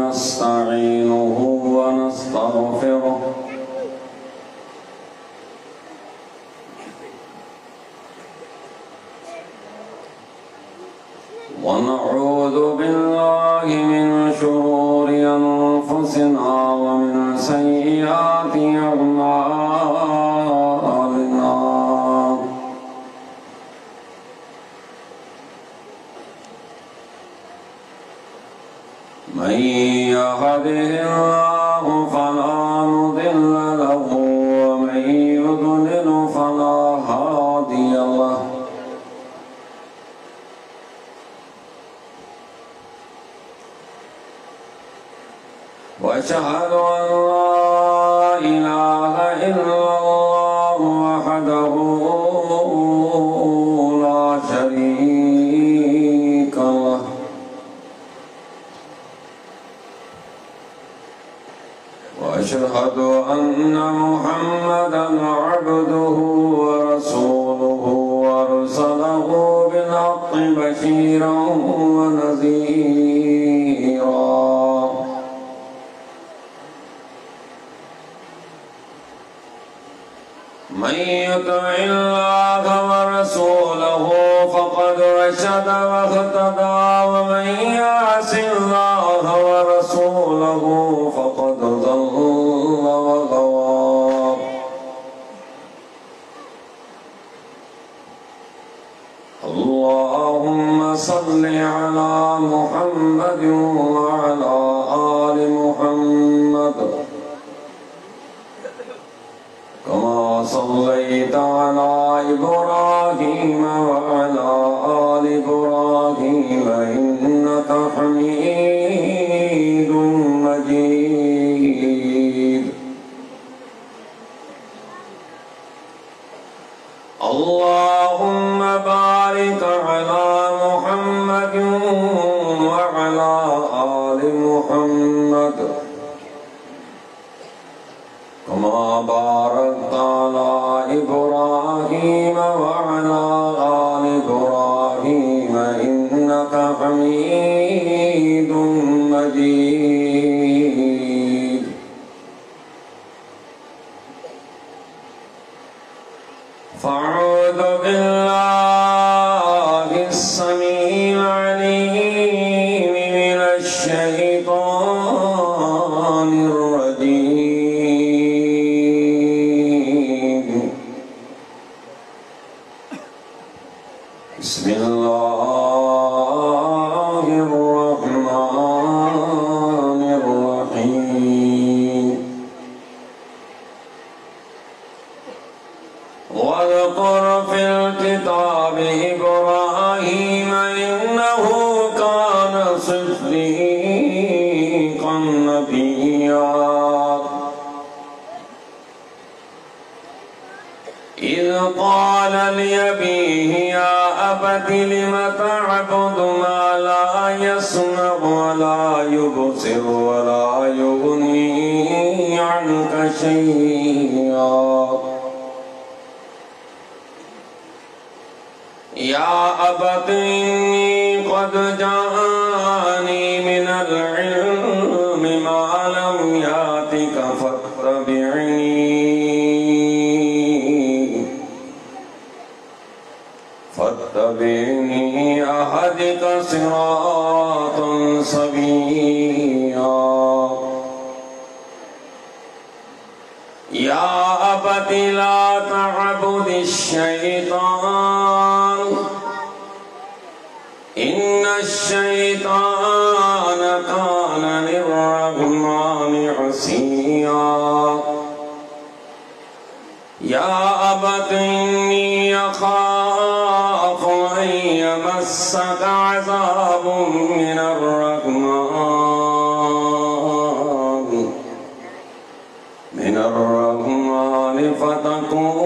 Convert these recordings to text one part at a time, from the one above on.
ونستعينه ونستغفره ونعوذ بالله من شرور أنفسنا ومن سيئات أعمالنا من يهده الله فلا مضل له ومن يضلل فلا هادي له وأشهد أن لا إله إلا الله وحده لا شريك له وأشهد أن محمدًا عبده ورسوله أرسله بالحق بشيرًا ونذيرًا من يطع الله ورسوله فقد رشد واهتدى ومن يعص الله ورسوله فقد ضل وغوى اللهم صل على محمد وعلى آل محمد كما صليت على إبراهيم وعلى آل إبراهيم إنك حميد مجيد اللهم بارك على محمد وعلى آل محمد كما باركت على إبراهيم وعلى آل إبراهيم إنك حميد مجيد فأعوذ بالله السميع العليم من الشيطان الرجيم بسم الله الرحمن الرحيم واذكر في الكتاب إبراهيم إنه كان صديقا نبيا إذ قال لأبيه يا أبت لم تعبد ما لا يسمع ولا يبصر ولا يغني عنك شيئا يا أبت إني قد جاءني من العلم ما لم يأتك فاتبعني أهدك صراطا سويا يا أبت لا تعبد الشيطان إن الشيطان كان للرحمن عصيا يا أبت إني أخاف أن يمسك عذاب من الرحمن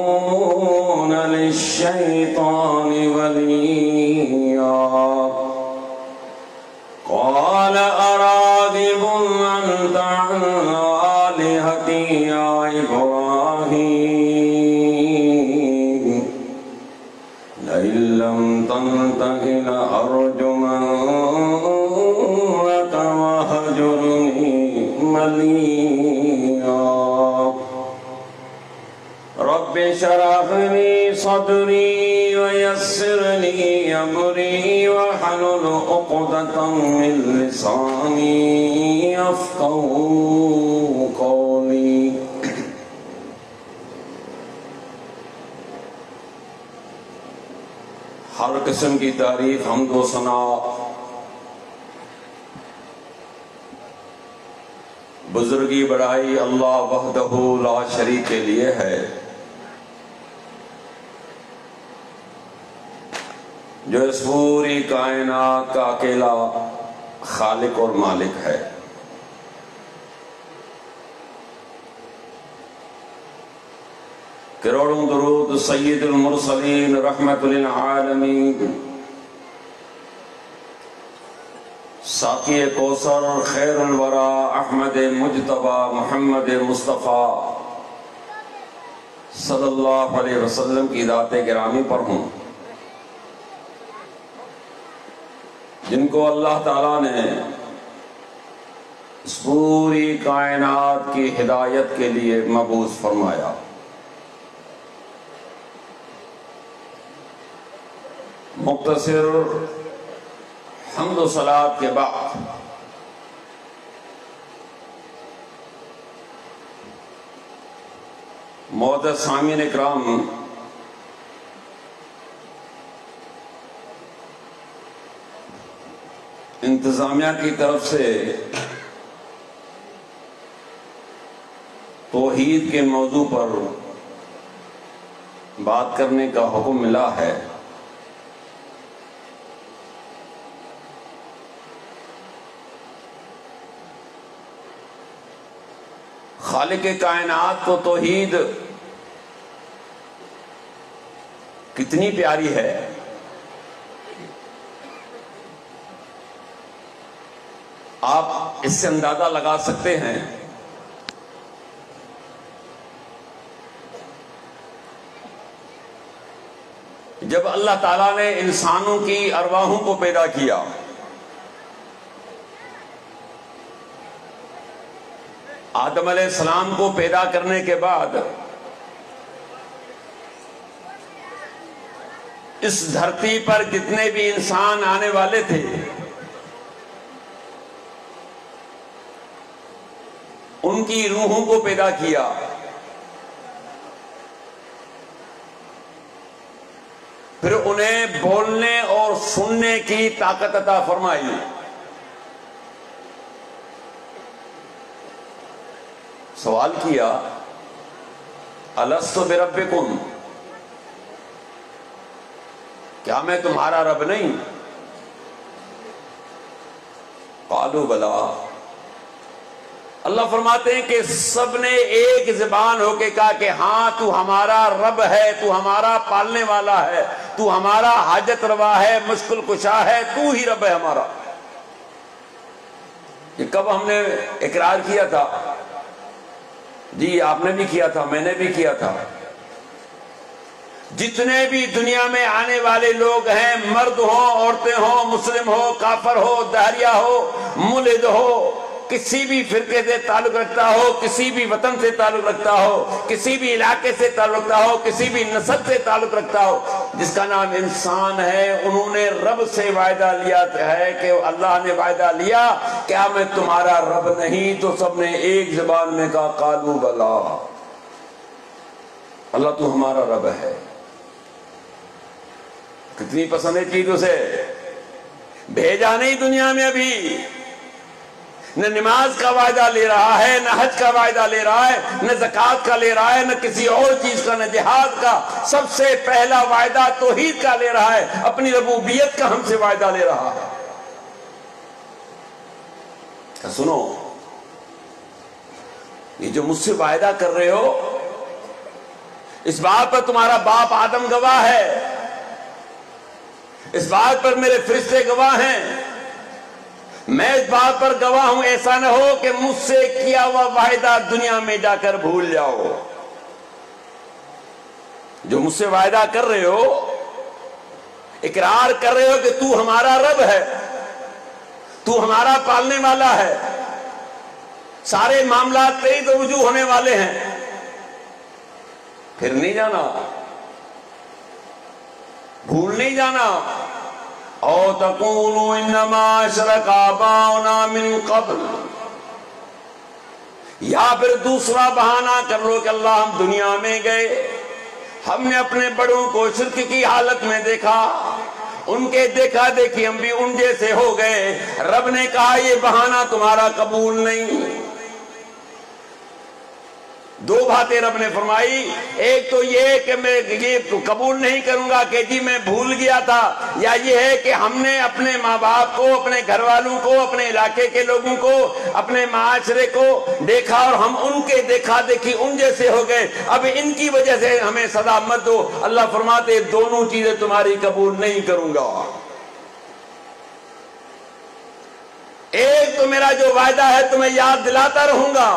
فتكون للشيطان وليا قال أراغب أنت عن آلهتي يا إبراهيم لئن لم تنته لأرجمنك وهجرني عليا رب اشرح لي صدري ويسر لي أمري واحلل عقدة من لساني يفقهوا قولي ہر قسم کی تعریف حمد و ثنا بزرگی بڑائی اللہ وحدہ لا شریک کے لیے ہے، جو اس پوری کائنات کا اکیلا خالق اور مالک ہے۔ کروڑوں درود سید المرسلین رحمت للعالمین، ساقی کوثر خیر الورا احمد مجتبی محمد مصطفیٰ صلی اللہ علیہ وسلم کی ذات گرامی پر ہوں، جن کو اللہ تعالیٰ نے اس پوری کائنات کی ہدایت کے لیے مبعوث فرمایا۔ مختصر حمد و صلوات کے بعد معزز سامعین اکرام، انتظامیہ کی طرف سے توحید کے موضوع پر بات کرنے کا حکم ملا ہے۔ خالق کائنات کو توحید کتنی پیاری ہے، آپ اس سے اندازہ لگا سکتے ہیں۔ جب اللہ تعالیٰ نے انسانوں کی ارواحوں کو پیدا کیا، آدم علیہ السلام کو پیدا کرنے کے بعد اس دھرتی پر جتنے بھی انسان آنے والے تھے، ان کی روحوں کو پیدا کیا، پھر انہیں بولنے اور سننے کی طاقت عطا فرمائی۔ سوال کیا، الست بربکم، کیا میں تمہارا رب نہیں؟ قالوا بلا۔ اللہ فرماتے ہیں کہ سب نے ایک زبان ہو کے کہا کہ ہاں تو ہمارا رب ہے، تو ہمارا پالنے والا ہے، تو ہمارا حاجت روا ہے، مشکل کشا ہے، تو ہی رب ہے ہمارا۔ یہ کب ہم نے اقرار کیا تھا؟ جی آپ نے بھی کیا تھا، میں نے بھی کیا تھا۔ جتنے بھی دنیا میں آنے والے لوگ ہیں، مرد ہو، عورتیں ہو، مسلم ہو، کافر ہو، دہریہ ہو، ملحد ہو، کسی بھی فرقے سے تعلق رکھتا ہو، کسی بھی وطن سے تعلق رکھتا ہو، کسی بھی علاقے سے تعلق رکھتا ہو، کسی بھی نسل سے تعلق رکھتا ہو، جس کا نام انسان ہے، انہوں نے رب سے وعدہ لیا ہے کہ اللہ نے وعدہ لیا کیا میں تمہارا رب نہیں؟ تو سب نے ایک زبان میں کہا قالوا بلا، اللہ تو ہمارا رب ہے۔ کتنی پسند ہے چیز اسے، بھیجا نہیں دنیا میں ابھی، نہ نماز کا وعدہ لے رہا ہے، نہ حج کا وعدہ لے رہا ہے، نہ زکوٰۃ کا لے رہا ہے، نہ کسی اور چیز کا، نہ جہاد کا۔ سب سے پہلا وعدہ توحید کا لے رہا ہے، اپنی ربوبیت کا ہم سے وعدہ لے رہا ہے۔ سنو، یہ جو مجھ سے وعدہ کر رہے ہو، اس بات پر تمہارا باپ آدم گواہ ہے، اس بات پر میرے فرشتے گواہ ہیں، میں اس بات پر گواہ ہوں، ایسا نہ ہو کہ مجھ سے کیا ہوا وعدہ دنیا میں جا کر بھول جاؤ۔ جو مجھ سے وعدہ کر رہے ہو، اقرار کر رہے ہو کہ تو ہمارا رب ہے، تو ہمارا پالنے والا ہے، سارے معاملات تیری تو رجوع ہونے والے ہیں، پھر نہیں جانا، بھول نہیں جانا۔ او تقولوا انما اشرک آباؤنا من قبل، یا پھر دوسرا بہانہ کر لو کہ اللہ ہم دنیا میں گئے، ہم نے اپنے بڑوں کو شرک کی حالت میں دیکھا، ان کے دیکھا دیکھی ہم بھی ان جیسے ہو گئے۔ رب نے کہا یہ بہانہ تمہارا قبول نہیں۔ دو باتیں رب نے فرمائی، ایک تو یہ کہ میں یہ قبول نہیں کروں گا کہ جی میں بھول گیا تھا، یا یہ ہے کہ ہم نے اپنے ماں باپ کو، اپنے گھر والوں کو، اپنے علاقے کے لوگوں کو، اپنے معاشرے کو دیکھا اور ہم ان کے دیکھا دیکھی ان جیسے ہو گئے، اب ان کی وجہ سے ہمیں سزا مت دو۔ اللہ فرماتے دونوں چیزیں تمہاری قبول نہیں کروں گا۔ ایک تو میرا جو وعدہ ہے تمہیں یاد دلاتا رہوں گا،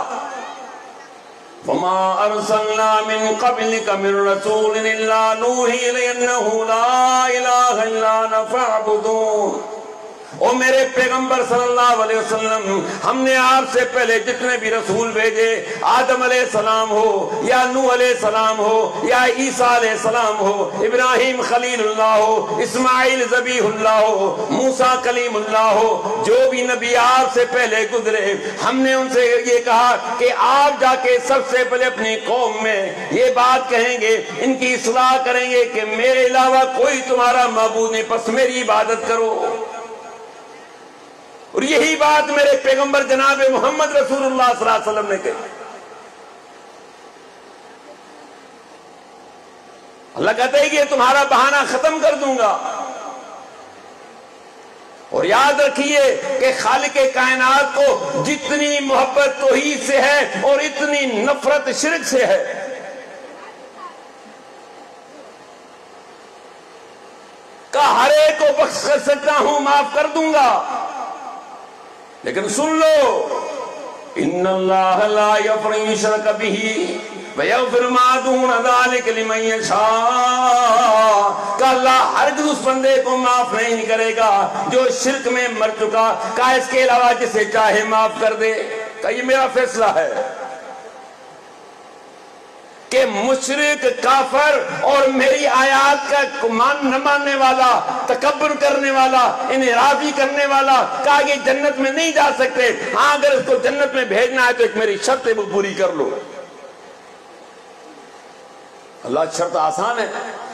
وَمَا أَرْسَلْنَا مِن قَبْلِكَ مِن رَسُولٍ إِلَّا نُوحِي إِلَيْهِ أَنَّهُ لَا إِلَٰهَ إِلَّا أَنَا فَاعْبُدُونِ۔ او میرے پیغمبر صلی اللہ علیہ وسلم، ہم نے آپ سے پہلے جتنے بھی رسول بھیجے، آدم علیہ السلام ہو یا نوح علیہ السلام ہو یا عیسیٰ علیہ السلام ہو، ابراہیم خلیل اللہ ہو، اسماعیل ذبیح اللہ ہو، موسیٰ کلیم اللہ ہو، جو بھی نبی آپ سے پہلے گزرے، ہم نے ان سے یہ کہا کہ آپ جا کے سب سے پہلے اپنی قوم میں یہ بات کہیں گے، ان کی اصلاح کریں گے کہ میرے علاوہ کوئی تمہارا معبود نہیں، پس میری عبادت کرو۔ اور یہی بات میرے پیغمبر جناب محمد رسول اللہ صلی اللہ علیہ وسلم نے کہی۔ اللہ کہتا ہے کہ تمہارا بہانہ ختم کر دوں گا۔ اور یاد رکھیے کہ خالق کائنات کو جتنی محبت توحید سے ہے اور اتنی نفرت شرک سے ہے۔ کہ ہر ایک کو بخش کر سکتا ہوں، معاف کر دوں گا، لیکن سن لو، ان اللہ لا یغفر یشرک بہ ویغفر ما دون ذلک لمن یشاء، کہ اللہ ہرگز اس بندے کو معاف نہیں کرے گا جو شرک میں مر چکا، کہ اس کے علاوہ جسے چاہے معاف کر دے۔ کہ یہ میرا فیصلہ ہے کہ مشرک، کافر اور میری آیات کا نہ ماننے والا، تکبر کرنے والا، انحرافی کرنے والا کہ آگے جنت میں نہیں جا سکتے، ہاں اگر اس کو جنت میں بھیجنا ہے تو ایک میری شرط وہ پوری کر لو۔ اللہ شرط آسان ہے،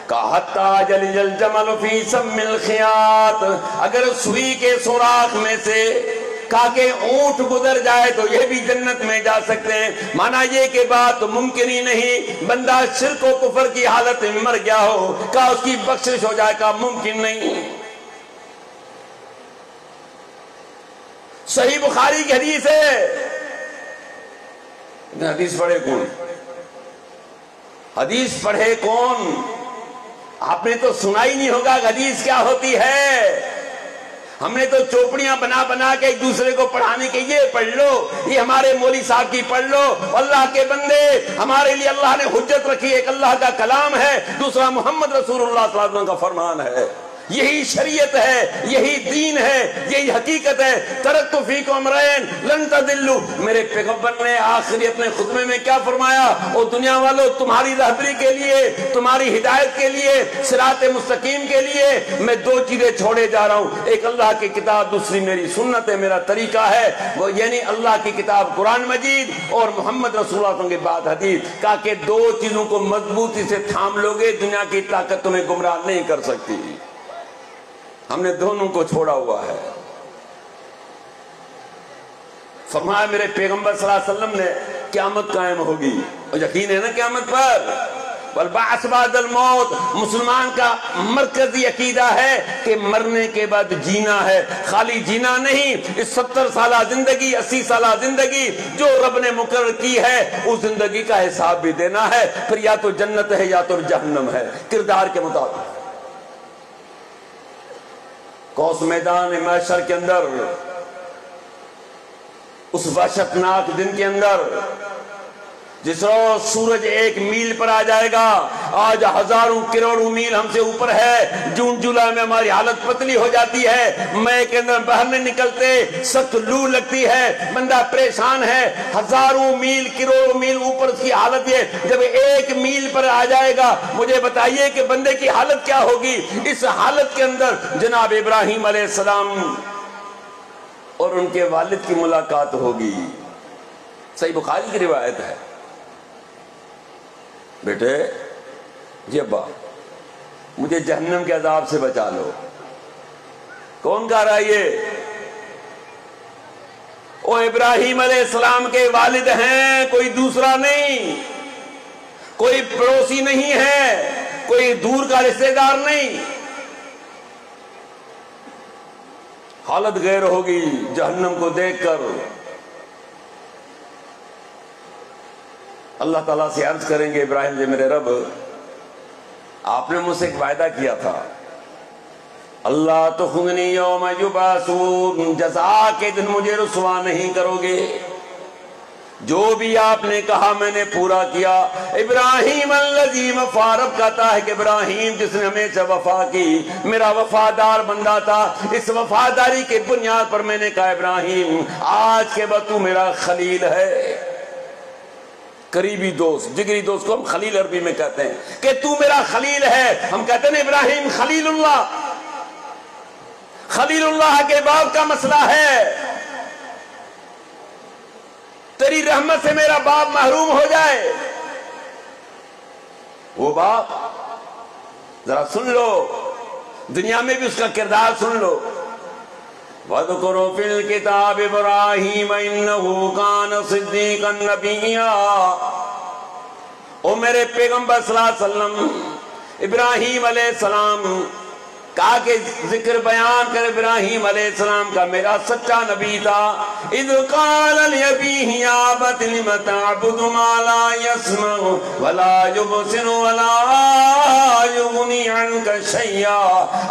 کہ حَتَّى يَلِجَ الْجَمَلُ فِي سَمِّ الْخِيَاطِ، اگر سوئی کے سوراخ میں سے کہا کہ اونٹ گزر جائے تو یہ بھی جنت میں جا سکتے ہیں۔ مانا یہ کہ بات ممکن ہی نہیں، بندہ شرک و کفر کی حالت میں مر گیا ہو کہا اس کی بخشش ہو جائے، کہا ممکن نہیں۔ صحیح بخاری کی حدیث ہے، حدیث پڑھے کون؟ حدیث پڑھے کون؟ آپ نے تو سنا ہی نہیں ہوگا کہ حدیث کیا ہوتی ہے۔ ہم نے تو چوپڑیاں بنا بنا کے ایک دوسرے کو پڑھانے کے یہ پڑھ لو، یہ ہمارے مولوی صاحب کی پڑھ لو۔ اللہ کے بندے، ہمارے لیے اللہ نے حجت رکھی، ایک اللہ کا کلام ہے، دوسرا محمد رسول اللہ صلی اللہ علیہ وسلم کا فرمان ہے۔ یہی شریعت ہے، یہی دین ہے، یہی حقیقت ہے۔ ترکت فیکم امرین لن تضلوا، میرے پیغمبر نے آخری اپنے خطبے میں کیا فرمایا؟ او دنیا والو، تمہاری رہبری کے لیے، تمہاری ہدایت کے لیے، صراط مستقیم کے لیے میں دو چیزیں چھوڑے جا رہا ہوں، ایک اللہ کی کتاب، دوسری میری سنت ہے، میرا طریقہ ہے، وہ یعنی اللہ کی کتاب قرآن مجید اور محمد رسول اللہ صلی اللہ علیہ وسلم کے بعد حدیث۔ کہا کہ دو چیزوں کو مضبوطی سے تھام لوگے، دنیا کی طاقت تمہیں گمراہ نہیں کر سکتی۔ ہم نے دونوں کو چھوڑا ہوا ہے۔ فرمایا میرے پیغمبر صلی اللہ علیہ وسلم نے قیامت قائم ہوگی، اور یقین ہے نا قیامت پر، والبعث بعد الموت، مسلمان کا مرکزی عقیدہ ہے کہ مرنے کے بعد جینا ہے، خالی جینا نہیں، اس 70 سالہ زندگی، 80 سالہ زندگی جو رب نے مقرر کی ہے اس زندگی کا حساب بھی دینا ہے، پھر یا تو جنت ہے یا تو جہنم ہے، کردار کے مطابق۔ کوس میدان محشر کے اندر، اس وحشتناک دن کے اندر، جس روز سورج 1 میل پر آ جائے گا، آج ہزاروں کروڑوں میل ہم سے اوپر ہے، جون جولائی میں ہماری حالت پتلی ہو جاتی ہے، مئی کے اندر باہر نہیں نکلتے، سخت لو لگتی ہے، بندہ پریشان ہے، ہزاروں میل کروڑوں میل اوپر اس کی حالت یہ، جب ایک میل پر آ جائے گا مجھے بتائیے کہ بندے کی حالت کیا ہوگی؟ اس حالت کے اندر جناب ابراہیم علیہ السلام اور ان کے والد کی ملاقات ہوگی۔ صحیح بخاری کی روایت ہے، بیٹے جی ابا مجھے جہنم کے عذاب سے بچا لو۔ کون کہہ رہا ہے یہ؟ وہ ابراہیم علیہ السلام کے والد ہیں، کوئی دوسرا نہیں، کوئی پڑوسی نہیں ہے، کوئی دور کا رشتہ دار نہیں۔ حالت غیر ہوگی جہنم کو دیکھ کر۔ اللہ تعالیٰ سے عرض کریں گے ابراہیم جی میرے رب آپ نے مجھ سے ایک وعدہ کیا تھا، اللہ تخزنی یوم یبعثون، جزا کے دن مجھے رسوا نہیں کرو گے، جو بھی آپ نے کہا میں نے پورا کیا۔ ابراہیم الذی وفا، رب کہتا ہے کہ ابراہیم جس نے ہمیشہ وفا کی، میرا وفادار بندہ تھا، اس وفاداری کے بنیاد پر میں نے کہا ابراہیم آج کے بعد تو میرا خلیل ہے، قریبی دوست، جگری دوست کو ہم خلیل عربی میں کہتے ہیں کہ تو میرا خلیل ہے۔ ہم کہتے ہیں ابراہیم خلیل اللہ، خلیل اللہ کے باپ کا مسئلہ ہے، تیری رحمت سے میرا باپ محروم ہو جائے۔ وہ باپ ذرا سن لو، دنیا میں بھی اس کا کردار سن لو۔ وَاذْكُرْ فِي الْكِتَابِ إِبْرَاهِيمَ إِنَّهُ كَانَ صِدِّيقًا نَبِيًّا۔ او میرے پیغمبر صلی اللہ علیہ وسلم، ابراہیم علیہ السلام کہا کہ ذکر بیان کر ابراہیم علیہ السلام کا میرا سچا نبی تھا۔ اِذْ قَالَ لِأَبِيهِ يَا أَبَتِ لِمَ تَعْبُدُ مَا لَا يَسْمَعُ وَلَا يُبْصِرُ وَلَا يُغْنِي عَنْكَ شَيْئًا۔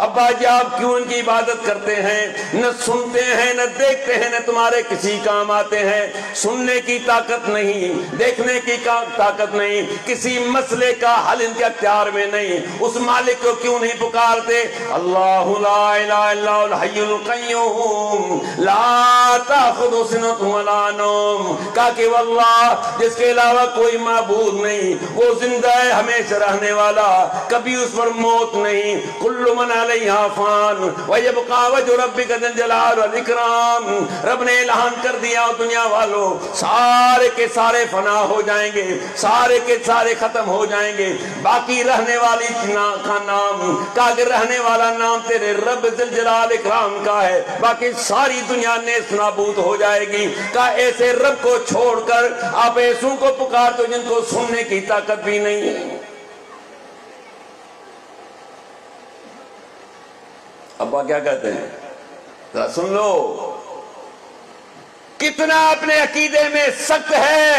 ابا جی آپ کیوں ان کی عبادت کرتے ہیں؟ نہ سنتے ہیں نہ دیکھتے ہیں، نہ تمہارے کسی کام آتے ہیں، سننے کی طاقت نہیں، دیکھنے کی طاقت نہیں، کسی مسئلے کا حل ان کے اختیار میں نہیں، اس مالک کو کیوں نہیں پکارتے؟ اللہ لا الہ الا هو الحی القیوم لا تاخذ سنۃ ولا نوم، کہا کہ واللہ جس کے علاوہ کوئی معبود نہیں، وہ زندہ ہے ہمیشہ رہنے والا، کبھی اس پر موت نہیں، کل من علیہا فان ویبقى وجہ ربک ذی الجلال والاکرام۔ رب نے اعلان کر دیا دنیا والوں سارے کے سارے فنا ہو جائیں گے، سارے کے سارے ختم ہو جائیں گے، باقی رہنے والی کا نام، کہا کہ رہنے والا نام تیرے رب ذی الجلال اکرام کا ہے، باقی ساری دنیا نیست نابود ہو جائے گی۔ کہا ایسے رب کو چھوڑ کر آپ ایسوں کو پکار تو جن کو سننے کی طاقت بھی نہیں۔ ابا کیا کہتے ہیں ذرا سن لو، کتنا اپنے عقیدے میں سخت ہے۔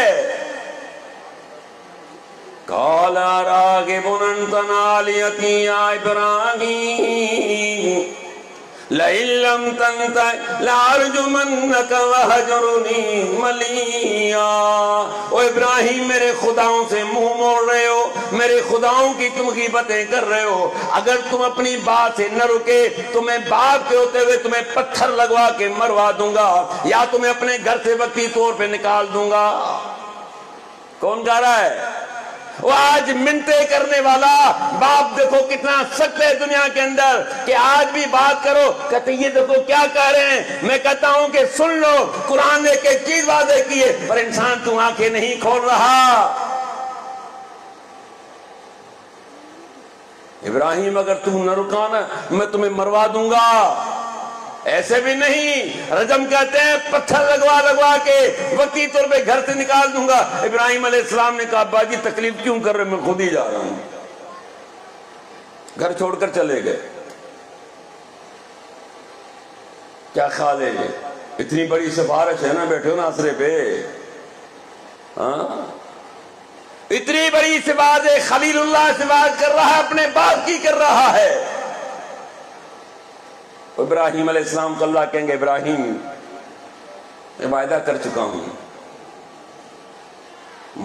قال راغب انت علیتی یا ابراہیم لئن لم تنتہ لارجمنک وہجرنی ملیا۔ او ابراہیم میرے خداؤں سے منہ موڑ رہے ہو، میرے خداؤں کی تم غیبتیں کر رہے ہو، اگر تم اپنی بات سے نہ رکے تو میں باپ کے ہوتے ہوئے تمہیں پتھر لگوا کے مروا دوں گا، یا تمہیں اپنے گھر سے وقتی طور پہ نکال دوں گا۔ کون کہہ رہا ہے؟ وہ آج منتے کرنے والا باپ دیکھو کتنا سخت ہے دنیا کے اندر کہ آج بھی بات کرو کہتے یہ دیکھو کیا کہہ رہے ہیں۔ میں کہتا ہوں کہ سن لو، قرآن نے ایک چیز واضح کی ہے پر انسان تو آنکھیں نہیں کھول رہا۔ ابراہیم اگر تم نہ رکانا میں تمہیں مروا دوں گا۔ ایسے بھی نہیں، رجم کہتے ہیں پتھر لگوا کے وقتی طور پہ گھر سے نکال دوں گا۔ ابراہیم علیہ السلام نے کہا ابا جی تکلیف کیوں کر رہے، میں خود ہی جا رہا ہوں۔ گھر چھوڑ کر چلے گئے۔ کیا خیال ہے یہ؟ اتنی بڑی سفارش ہے نا، بیٹھے ہو نا آسرے پہ، اتنی بڑی سفارش، خلیل اللہ سفارش کر رہا ہے، اپنے باپ کی کر رہا ہے۔ ابراہیم علیہ السلام کو اللہ کہیں گے ابراہیم میں وعدہ کر چکا ہوں،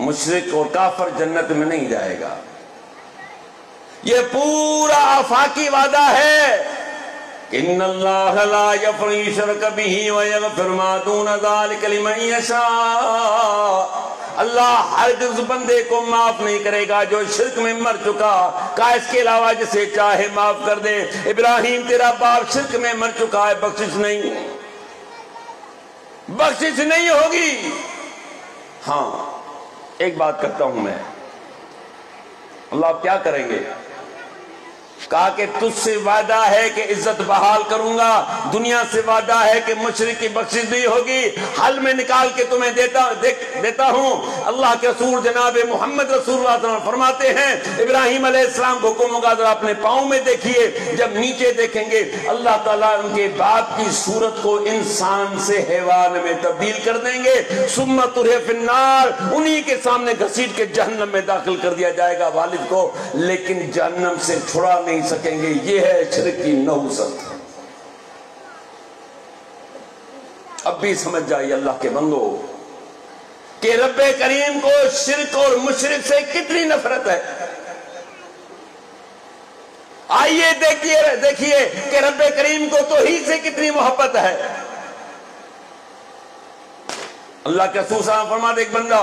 مشرک اور کافر جنت میں نہیں جائے گا، یہ پورا آفاقی وعدہ ہے ان اللہ لا یغفر یشرک بہ ویغفر ما دون ذلک لمن یشاء، اللہ ہرگز بندے کو معاف نہیں کرے گا جو شرک میں مر چکا، کہا اس کے علاوہ جسے چاہے معاف کر دے۔ ابراہیم تیرا باپ شرک میں مر چکا ہے، بخشش نہیں ہوگی۔ ہاں ایک بات کرتا ہوں میں، اللہ آپ کیا کریں گے؟ کہا کہ تجھ سے وعدہ ہے کہ عزت بحال کروں گا، دنیا سے وعدہ ہے کہ مشرک کی بخشش نہیں ہوگی، حل میں نکال کے تمہیں دیتا ہوں۔ اللہ کے رسول جناب محمد رسول اللہ صلی اللہ علیہ وسلم فرماتے ہیں ابراہیم علیہ السلام کو حکم ہوگا ذرا اپنے پاؤں میں دیکھیے، جب نیچے دیکھیں گے اللہ تعالیٰ ان کے باپ کی صورت کو انسان سے حیوان میں تبدیل کر دیں گے، ثم طرح فی النار، انہی کے سامنے گھسیٹ کے جہنم میں داخل کر دیا جائے گا والد کو، لیکن جہنم سے چھڑا نہیں سکیں گے۔ یہ ہے شرک کی نحوست۔ اب بھی سمجھ جائیے اللہ کے بندو کہ رب کریم کو شرک اور مشرک سے کتنی نفرت ہے۔ آئیے دیکھیے کہ رب کریم کو توحید سے کتنی محبت ہے۔ اللہ کے رسول صلی اللہ علیہ وسلم فرماتے ایک بندہ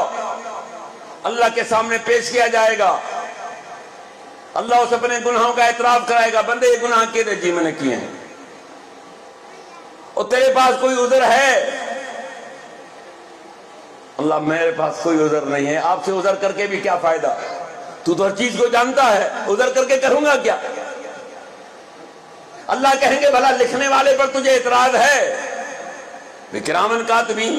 اللہ کے سامنے پیش کیا جائے گا، اللہ اسے اپنے گناہوں کا اعتراف کرائے گا، بندے یہ گناہ کیے تھے؟ جی میں نے کیے ہیں۔ اور تیرے پاس کوئی عذر ہے؟ اللہ میرے پاس کوئی عذر نہیں ہے۔ آپ سے عذر کر کے بھی کیا فائدہ، تو ہر چیز کو جانتا ہے، عذر کر کے کروں گا کیا؟ اللہ کہیں گے بھلا لکھنے والے پر تجھے اعتراض ہے؟ کرامن کاتبین،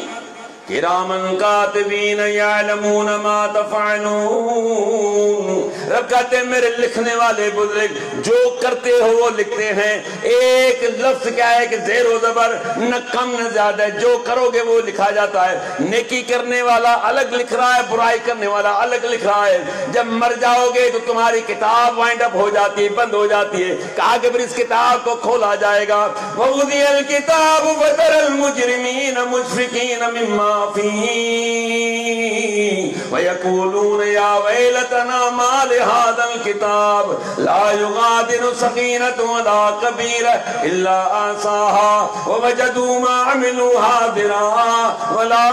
کرامن کاتبین یعلمون ما تفعلون، رب کہتے ہیں میرے لکھنے والے بزرگ جو کرتے ہو وہ لکھتے ہیں۔ ایک لفظ کیا ہے کہ زیر و زبر، نہ کم نہ زیادہ ہے، جو کرو گے وہ لکھا جاتا ہے۔ نیکی کرنے والا الگ لکھ رہا ہے، برائی کرنے والا الگ لکھ رہا ہے۔ جب مر جاؤ گے تو تمہاری کتاب وائنڈ اپ ہو جاتی ہے، بند ہو جاتی ہے۔ کہا کہ پھر اس کتاب کو کھولا جائے گا، وَوُضِعَ الْكِتَابُ فَتَرَى الْمُجْرِمِينَ مُشْفِقِينَ مِمَّا فِيهِ وَيَقُولُونَ يَا وَيْلَتَنَا مَا لِهَذَا الْكِتَابِ لَا يُغَادِرُ صَغِيرَةً وَلَا كَبِيرَةً إِلَّا أَحْصَاهَا وَوَجَدُوا مَا عَمِلُوا حَاضِرًا وَلَا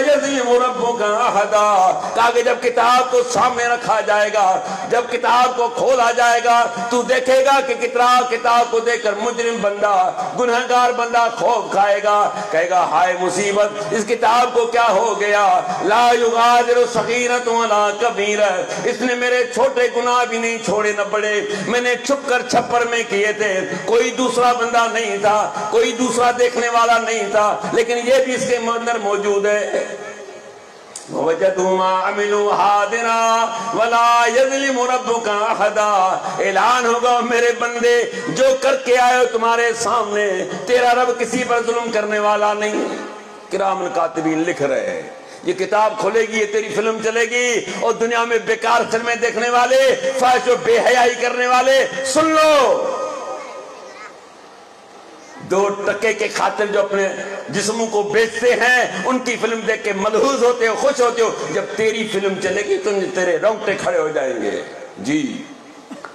يَظْلِمُ رَبُّكَ أَحَدًا۔ کہا کہ جب کتاب کو سامنے رکھا جائے گا، جب کتاب کو کھولا جائے گا تو دیکھے گا کہ کتاب کو دیکھ کر مجرم بندہ، گنہگار بندہ خوف کھائے گا، کہے گا ہائے مصیبت، اس کتاب کو کیا ہو گیا۔ لا یغادر صغیرۃ ولا کبیرہ، اس نے میرے چھوٹے گناہ بھی نہیں چھوڑے نہ بڑے، میں نے چھپ کر چھپر میں کیے تھے، کوئی دوسرا بندہ نہیں تھا، کوئی دوسرا دیکھنے والا نہیں تھا، لیکن یہ بھی اس کے اندر موجود ہے۔ وَوَجَدُوا مَا عَمِلُوا حَاضِرًا وَلَا يَظْلِمُ رَبُّكَ أَحَدًا۔ اعلان ہوگا میرے بندے جو کر کے آئے ہو تمہارے سامنے، تیرا رب کسی پر ظلم کرنے والا نہیں۔ کرامن کاتبین لکھ رہے ہیں، یہ کتاب کھولے گی، یہ تیری فلم چلے گی، اور دنیا میں بیکار فلمیں دیکھنے والے، فحش و بے حیائی کرنے والے، سن لو، 2 ٹکے کے خاطر جو اپنے جسموں کو بیچتے ہیں، ان کی فلم دیکھ کے ملحوظ ہوتے ہو، خوش ہوتے ہو، جب تیری فلم چلے گی تو تیرے رونگٹے کھڑے ہو جائیں گے۔ جی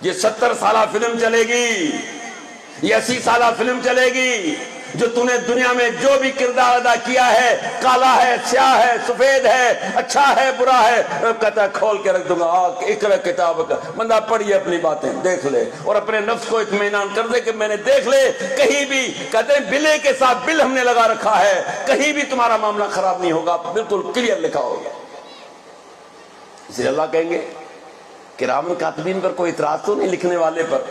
یہ 70 سالہ فلم چلے گی، یہ 80 سالہ فلم چلے گی، جو تو نے دنیا میں جو بھی کردار ادا کیا ہے، کالا ہے، سیاہ ہے، سفید ہے، اچھا ہے، برا ہے، رب کہتا ہے کھول کے رکھ دوں گا، اقرا کتاب کا بندہ پڑھیے، اپنی باتیں دیکھ لے اور اپنے نفس کو اطمینان کر دے کہ میں نے دیکھ لے، کہیں بھی کہتے ہیں بلے کے ساتھ بل ہم نے لگا رکھا ہے، کہیں بھی تمہارا معاملہ خراب نہیں ہوگا، بالکل کلیئر لکھا ہوگا۔ اس لیے اللہ کہیں گے کرامن کاتبین پر کوئی اعتراض تو نہیں لکھنے والے پر۔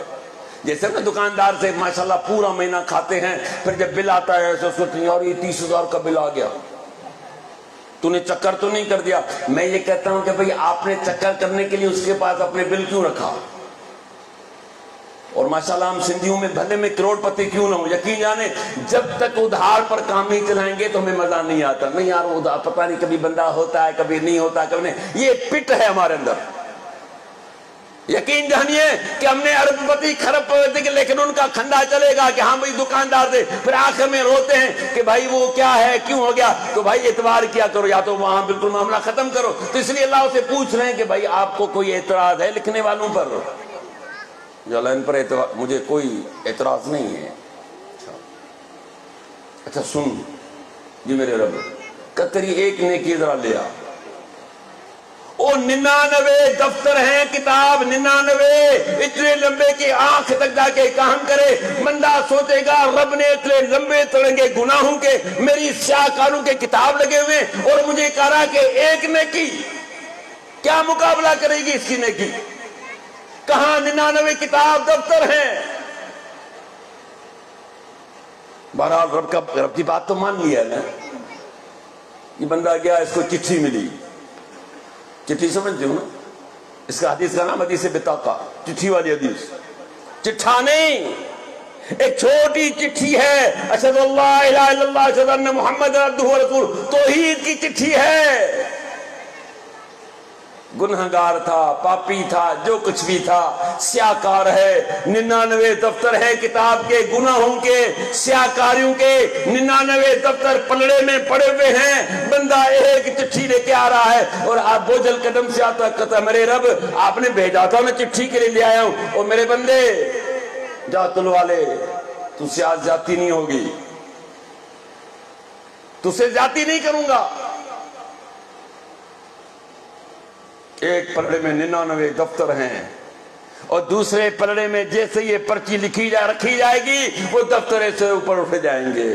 جیسے نا دکاندار سے ماشاءاللہ پورا مہینہ کھاتے ہیں، پھر جب بل آتا ہے تو سوچتے ہیں یار یہ 30,000 کا بل آ گیا، تو نے چکر تو نہیں کر دیا۔ میں یہ کہتا ہوں کہ بھئی آپ نے چکر کرنے کے لیے اس کے پاس اپنے بل کیوں رکھا؟ اور ماشاءاللہ ہم سندھیوں میں بھلے میں کروڑ پتی کیوں نہ ہو، یقین جانے جب تک ادھار پر کام نہیں چلائیں گے تو ہمیں مزہ نہیں آتا۔ نہیں یار ادھار پتہ نہیں کبھی بندہ ہوتا ہے کبھی نہیں ہوتا، کبھی نہیں، یہ پٹ ہے ہمارے اندر۔ یقین جانیے کہ ہم نے ارب پتی خرب پتی، لیکن ان کا کھنڈا چلے گا کہ ہاں بھائی دکاندار دے، پھر آخر میں روتے ہیں کہ بھائی وہ کیا ہے، کیوں ہو گیا، تو بھائی اعتبار کیا کرو، یا تو وہاں بالکل معاملہ ختم کرو۔ تو اس لیے اللہ سے پوچھ رہے ہیں کہ بھائی آپ کو کوئی اعتراض ہے لکھنے والوں پر؟ یا ان پر مجھے کوئی اعتراض نہیں ہے. اچھا سن جی میرے رب کہ تیری ایک نیکی ذرا لیا. او 99 دفتر ہیں کتاب 99 اتنے لمبے کہ آنکھ تک جا کے کام کرے. بندہ سوچے گا رب نے اتنے لمبے تڑنگے گناہوں کے میری سیاہ کاروں کے کتاب لگے ہوئے اور مجھے کہا رہا کہ ایک نیکی کیا مقابلہ کرے گی اس کی نیکی. کہاں 99 کتاب دفتر ہیں. بہرحال رب کی بات تو مان لیا نا. یہ بندہ گیا اس کو چٹھی ملی. چٹھی سمجھتے ہو نا, اس کا حدیث کا نام حدیث بطاقہ, چٹھی والی حدیث. چٹھا نہیں, ایک چھوٹی چٹھی ہے. اشہد اللہ الہ الا اللہ اشہد ان محمد عبدہ ورسولہ, توحید کی چٹھی ہے. گنہگار تھا, پاپی تھا, جو کچھ بھی تھا, سیاکار ہے. 99 دفتر ہے کتاب کے گناہوں کے, سیاکاریوں کے. 99 دفتر پلڑے میں پڑے ہوئے ہیں. بندہ ایک چٹھی لے کے آ رہا ہے اور آپ بوجھل قدم سے آتا کہتا میرے رب آپ نے بھیجا تھا میں چٹھی کے لیے لے آیا ہوں. اور میرے بندے جا تلوا لے, تو سے آج جاتی نہیں ہوگی, تو سے جاتی نہیں کروں گا. ایک پلڑے میں 99 دفتر ہیں اور دوسرے پلڑے میں جیسے یہ پرچی رکھی جائے گی وہ دفتر سے اوپر اٹھ جائیں گے,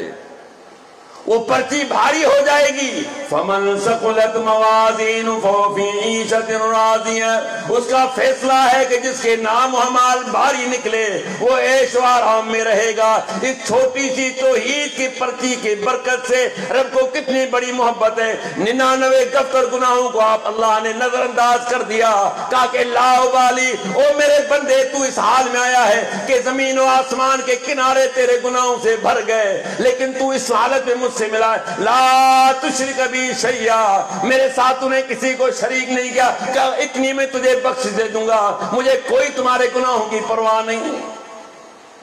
وہ پرچی بھاری ہو جائے گی. فَمَنْ ثَقُلَتْ مَوَازِينُهُ فَهُوَ فِي عِيشَةٍ رَاضِيَةٍ, اس کا فیصلہ ہے کہ جس کے نام و اعمال بھاری نکلے وہ عیش و آرام میں رہے گا. اس چھوٹی سی توحید کی پرچی کی برکت سے رب کو کتنی بڑی محبت ہے. 99 دفتر گناہوں کو آپ اللہ نے نظر انداز کر دیا. کہا کہ لا ابالی, او میرے بندے تو اس حال میں آیا ہے کہ زمین و آسمان کے کنارے تیرے گناہوں سے بھر گئے, لیکن تو اس حالت میں مجھ سے ملا. لا تشرک بی شیئا, میرے ساتھ تو نے کسی کو شریک نہیں کیا, کہ اتنی میں تجھے بخش دے دوں گا, مجھے کوئی تمہارے گناہوں کی پرواہ نہیں.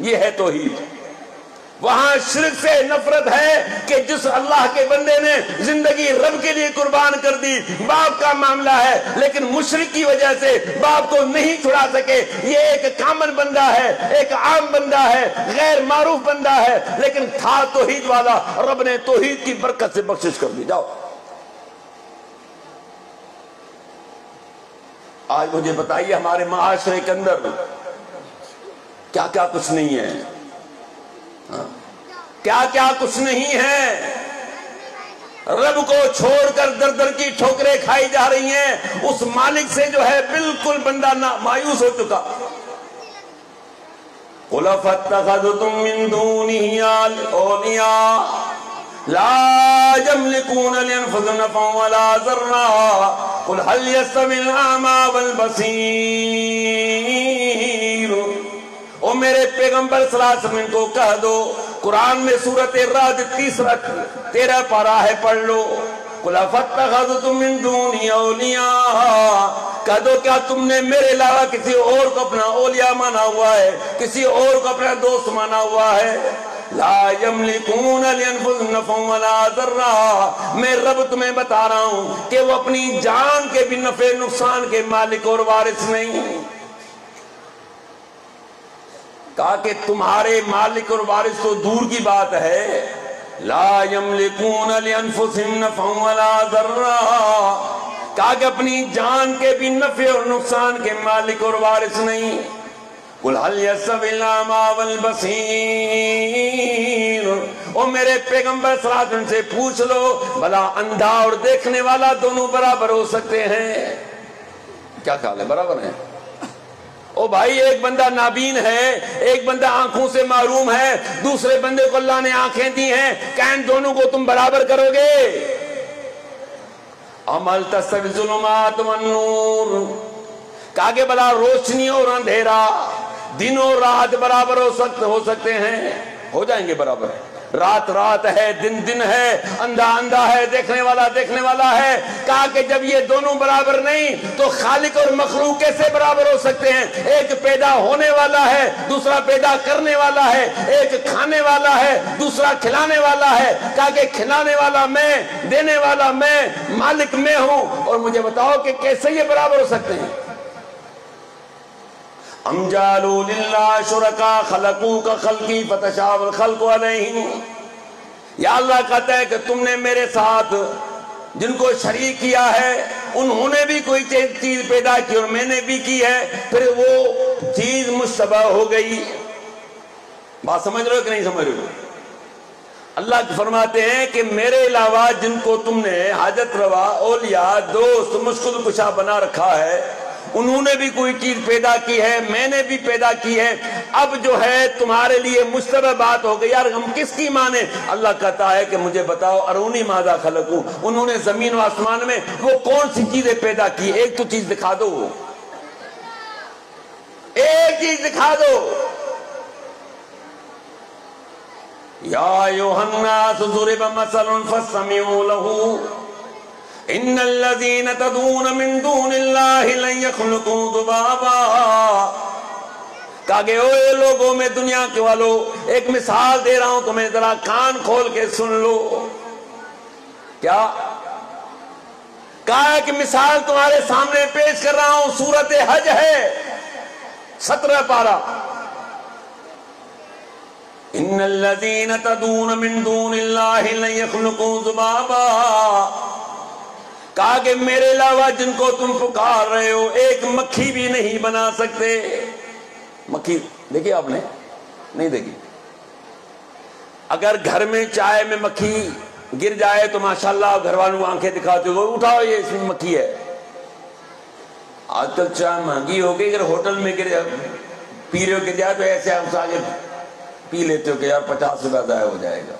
یہ ہے توحید. وہاں شرک سے نفرت ہے کہ جس اللہ کے بندے نے زندگی رب کے لیے قربان کر دی. باپ کا معاملہ ہے لیکن مشرک کی وجہ سے باپ کو نہیں چھڑا سکے. یہ ایک کامن بندہ ہے, ایک عام بندہ ہے, غیر معروف بندہ ہے, لیکن تھا توحید والا. رب نے توحید کی برکت سے بخشش کر دی. جاؤ آج مجھے بتائیے ہمارے معاشرے کے اندر کیا کیا کچھ نہیں ہے, کیا کیا کچھ نہیں ہے. رب کو چھوڑ کر در در کی ٹھوکریں کھائی جا رہی ہیں. اس مالک سے جو ہے بالکل بندہ مایوس ہو چکا. قُلْ فَاتَّخَذْتُم مِّن دُونِهِ أَوْلِيَاءَ لا يملكون لأنفسهم نفعا ولا ضرا قل هل يستوي الأعمى والبصير. او میرے پیغمبر صلی اللہ علیہ وسلم کو کہہ دو, قرآن میں سورۃ الرعد 13 پارہ ہے, پڑھ لو. قُلْ فَاتَّخَذْتُم مِّن دُونِهِ أَوْلِيَاءَ, کہہ دو کیا تم نے میرے علاوہ کسی اور کو اپنا اولیاء مانا ہوا ہے, کسی اور کو اپنا دوست مانا ہوا ہے. لا یملکون لانفسہم نفعا ولا ضرا, میں رب تمہیں بتا رہا ہوں کہ وہ اپنی جان کے بھی نفع نقصان کے مالک اور وارث نہیں. کہا کہ تمہارے مالک اور وارث تو دور کی بات ہے. لا یملکون لانفسہم نفعا ولا ضرا, کہا کہ اپنی جان کے بھی نفع اور نقصان کے مالک اور وارث نہیں. قُلْ هَلْ يَسْتَوِي الْأَعْمَى وَالْبَصِيرُ, او میرے پیغمبر صلی اللہ علیہ وسلم سے پوچھ لو بھلا اندھا اور دیکھنے والا دونوں برابر ہو سکتے ہیں؟ کیا خیال ہے, برابر ہیں؟ او بھائی ایک بندہ نابین ہے, ایک بندہ آنکھوں سے محروم ہے, دوسرے بندے کو اللہ نے آنکھیں دی ہیں, کہیں دونوں کو تم برابر کرو گے؟ عمل تستوی الظلمات والنور, کہا کہ بھلا روشنی اور اندھیرا, دن اور رات برابر ہو سکتے ہیں؟ ہو جائیں گے برابر. رات رات ہے, دن دن ہے, اندھا اندھا ہے, دیکھنے والا ہے. کہا کہ جب یہ دونوں برابر نہیں تو خالق اور مخلوق کیسے برابر ہو سکتے ہیں؟ ایک پیدا ہونے والا ہے, دوسرا پیدا کرنے والا ہے, ایک کھانے والا ہے, دوسرا کھلانے والا ہے. کہا کہ کھلانے والا میں, دینے والا میں, مالک میں ہوں, اور مجھے بتاؤ کہ کیسے یہ برابر ہو سکتے ہیں؟ ام جعلوا للہ شرکا خلقوا کخلقی فتشابہ الخلق علیہم، یا اللہ کہتا ہے کہ تم نے میرے ساتھ جن کو شریک کیا ہے انہوں نے بھی کوئی چیز پیدا کی اور میں نے بھی کی ہے، پھر وہ چیز مشتبہ ہو گئی۔ بات سمجھ رہے ہو کہ نہیں سمجھ رہے ہو؟ اللہ فرماتے ہیں کہ میرے علاوہ جن کو تم نے حاجت روا، اولیاء، دوست، مشکل کشا بنا رکھا ہے، انہوں نے بھی کوئی چیز پیدا کی ہے، میں نے بھی پیدا کی ہے، اب جو ہے تمہارے لیے مشتبہ بات ہو گئی، یار ہم کس کی مانیں؟ اللہ کہتا ہے کہ مجھے بتاؤ ارونی ماذا خلقو، انہوں نے زمین و آسمان میں وہ کون سی چیزیں پیدا کی؟ ایک تو چیز دکھا دو، ایک چیز دکھا دو۔ یا ایھا الناس ضرب مثل فاستمعوا له ان الذين تدعون من دون الله لن يخلقوا ذبابا۔ کہا کہ اوے لوگوں میں دنیا کے والو، ایک مثال دے رہا ہوں تمہیں، ذرا کان کھول کے سن لو۔ کیا کہا ہے کہ مثال تمہارے سامنے پیش کر رہا ہوں، سورۃ حج ہے 17 پارہ۔ ان الذين تدعون من دون الله لن يخلقوا ذبابا، کہا کہ میرے علاوہ جن کو تم پکار رہے ہو ایک مکھی بھی نہیں بنا سکتے۔ مکھی دیکھی آپ نے؟ نہیں دیکھی؟ اگر گھر میں چائے میں مکھی گر جائے تو ماشاءاللہ گھر والوں آنکھیں دکھاتے ہو، اٹھاؤ یہ اس میں مکھی ہے۔ آج کل چائے مہنگی ہو گئی، اگر ہوٹل میں پی رہے ہو گر جائے تو ایسے آپ آگے پی لیتے ہو کہ یار 50 روپے ضائع ہو جائے گا۔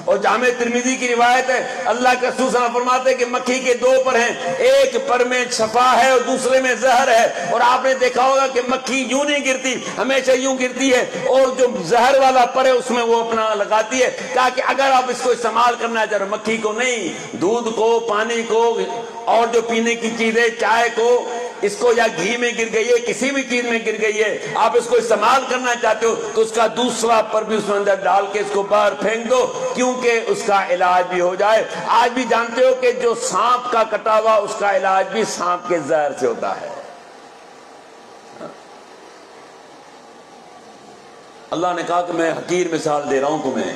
اور جامع ترمذی کی روایت ہے، اللہ کے رسول صلی اللہ علیہ وسلم فرماتے ہیں کہ مکھی کے 2 پر ہیں، ایک پر میں شفا ہے اور دوسرے میں زہر ہے، اور آپ نے دیکھا ہوگا کہ مکھی یوں نہیں گرتی، ہمیشہ یوں گرتی ہے، اور جو زہر والا پر ہے اس میں وہ اپنا لگاتی ہے۔ کہا کہ اگر آپ اس کو استعمال کرنا چاہ رہے مکھی کو نہیں، دودھ کو، پانی کو، اور جو پینے کی چیزیں، چائے کو، اس کو یا گھی میں گر گئی ہے، کسی بھی چیز میں گر گئی ہے، آپ اس کو استعمال کرنا چاہتے ہو تو اس کا دوسرا پر بھی اس میں اندر ڈال کے اس کو باہر پھینک دو، کیونکہ اس کا علاج بھی ہو جائے۔ آج بھی جانتے ہو کہ جو سانپ کا کٹا ہوا اس کا علاج بھی سانپ کے زہر سے ہوتا ہے۔ اللہ نے کہا کہ میں حقیر مثال دے رہا ہوں تمہیں،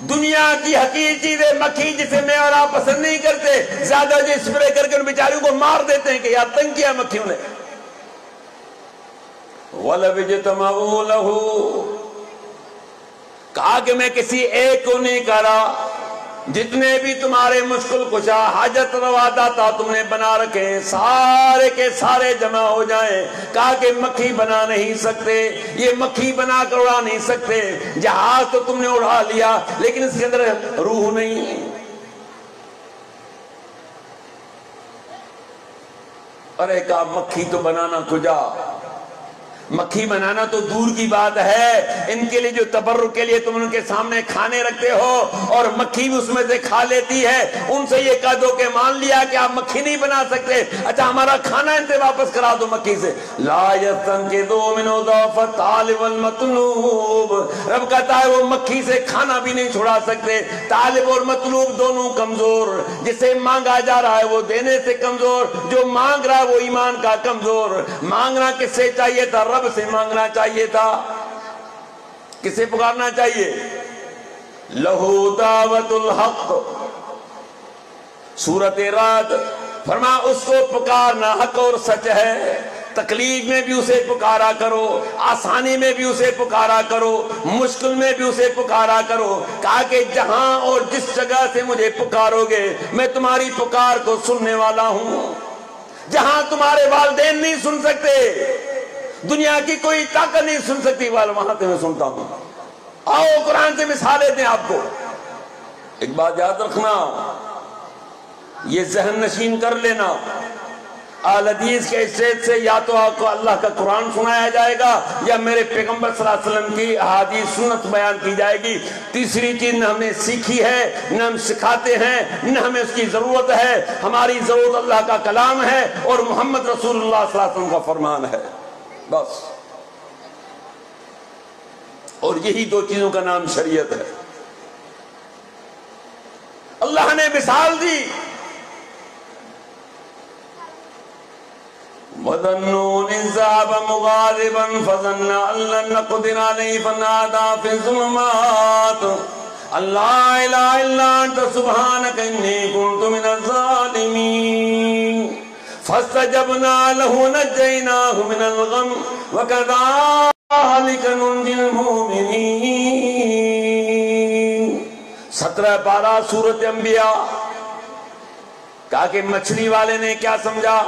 دنیا کی حقیر چیزیں مکھی جسے میں اور آپ پسند نہیں کرتے، زیادہ جو اسپرے کر کے ان بیچاریوں کو مار دیتے ہیں کہ یار تنگ کیا مکھیوں نے۔ وَلَوِ اجْتَمَعُوا لَهُ، کہا کہ میں کسی ایک کو نہیں کہہ رہا، جتنے بھی تمہارے مشکل کشا حاجت روا داتا تم نے بنا رکھے ہیں سارے کے سارے جمع ہو جائیں، کہا کہ مکھی بنا نہیں سکتے، یہ مکھی بنا کر اڑا نہیں سکتے، جہاز تو تم نے اڑا لیا لیکن اس کے اندر روح نہیں۔ ارے کہا مکھی تو بنانا کجا، مکھی بنانا تو دور کی بات ہے، ان کے لیے جو تبرک کے لیے تم ان کے سامنے کھانے رکھتے ہو اور مکھی بھی اس میں سے کھا لیتی ہے، ان سے یہ کہہ دو کہ مان لیا کہ آپ مکھی نہیں بنا سکتے، اچھا ہمارا کھانا ان سے واپس کرا دو مکھی سے۔ لا یستنقذوا من ضعف الطالب والمطلوب، رب کہتا ہے وہ مکھی سے کھانا بھی نہیں چھڑا سکتے، طالب اور مطلوب دونوں کمزور، جسے مانگا جا رہا ہے وہ دینے سے کمزور، جو مانگ رہا ہے وہ ایمان کا کمزور۔ مانگنا کس سے چاہیے تھا؟ رب سے مانگنا چاہیے تھا۔ کسے پکارنا چاہیے؟ لہو دعوت الحق، سورۃ رعد، فرما اس کو پکارنا حق اور سچ ہے، تکلیف میں بھی اسے پکارا کرو، آسانی میں بھی اسے پکارا کرو، مشکل میں بھی اسے پکارا کرو۔ کہا کہ جہاں اور جس جگہ سے مجھے پکارو گے میں تمہاری پکار کو سننے والا ہوں۔ جہاں تمہارے والدین نہیں سن سکتے، دنیا کی کوئی طاقت نہیں سن سکتی، وہاں سے میں سنتا ہوں۔ آؤ قرآن سے مثالیں دیں آپ کو۔ ایک بات یاد رکھنا، یہ ذہن نشین کر لینا، اہل حدیث کے حیثیت سے یا تو آپ کو اللہ کا قرآن سنایا جائے گا یا میرے پیغمبر صلی اللہ علیہ وسلم کی احادیث سنت بیان کی جائے گی۔ تیسری چیز نہ ہم نے سیکھی ہے، نہ ہم سکھاتے ہیں، نہ ہمیں اس کی ضرورت ہے۔ ہماری ضرورت اللہ کا کلام ہے اور محمد رسول اللہ صلی اللہ علیہ وسلم کا فرمان ہے، بس۔ اور یہی دو چیزوں کا نام شریعت ہے۔ اللہ نے مثال دی، وَظَنُّونِ ذَهَبَ مُغَاضِبًا فَظَنَّ أَن لَّن نَّقْدِرَ عَلَيْهِ فَنَادَىٰ فِي الظُّلُمَاتِ أَن لَّا إِلَٰهَ إِلَّا أَنتَ سُبْحَانَكَ إِنِّي كُنتُ مِنَ الظَّالِمِينَ فَاسْتَجَبْنَا لَهُ وَنَجَّيْنَاهُ مِنَ الْغَمِّ وَكَذَٰلِكَ نُنجِي الْمُؤْمِنِينَ 17 پارہ سورۃ انبیاء۔ کہا کہ مچھلی والے نے کیا سمجھا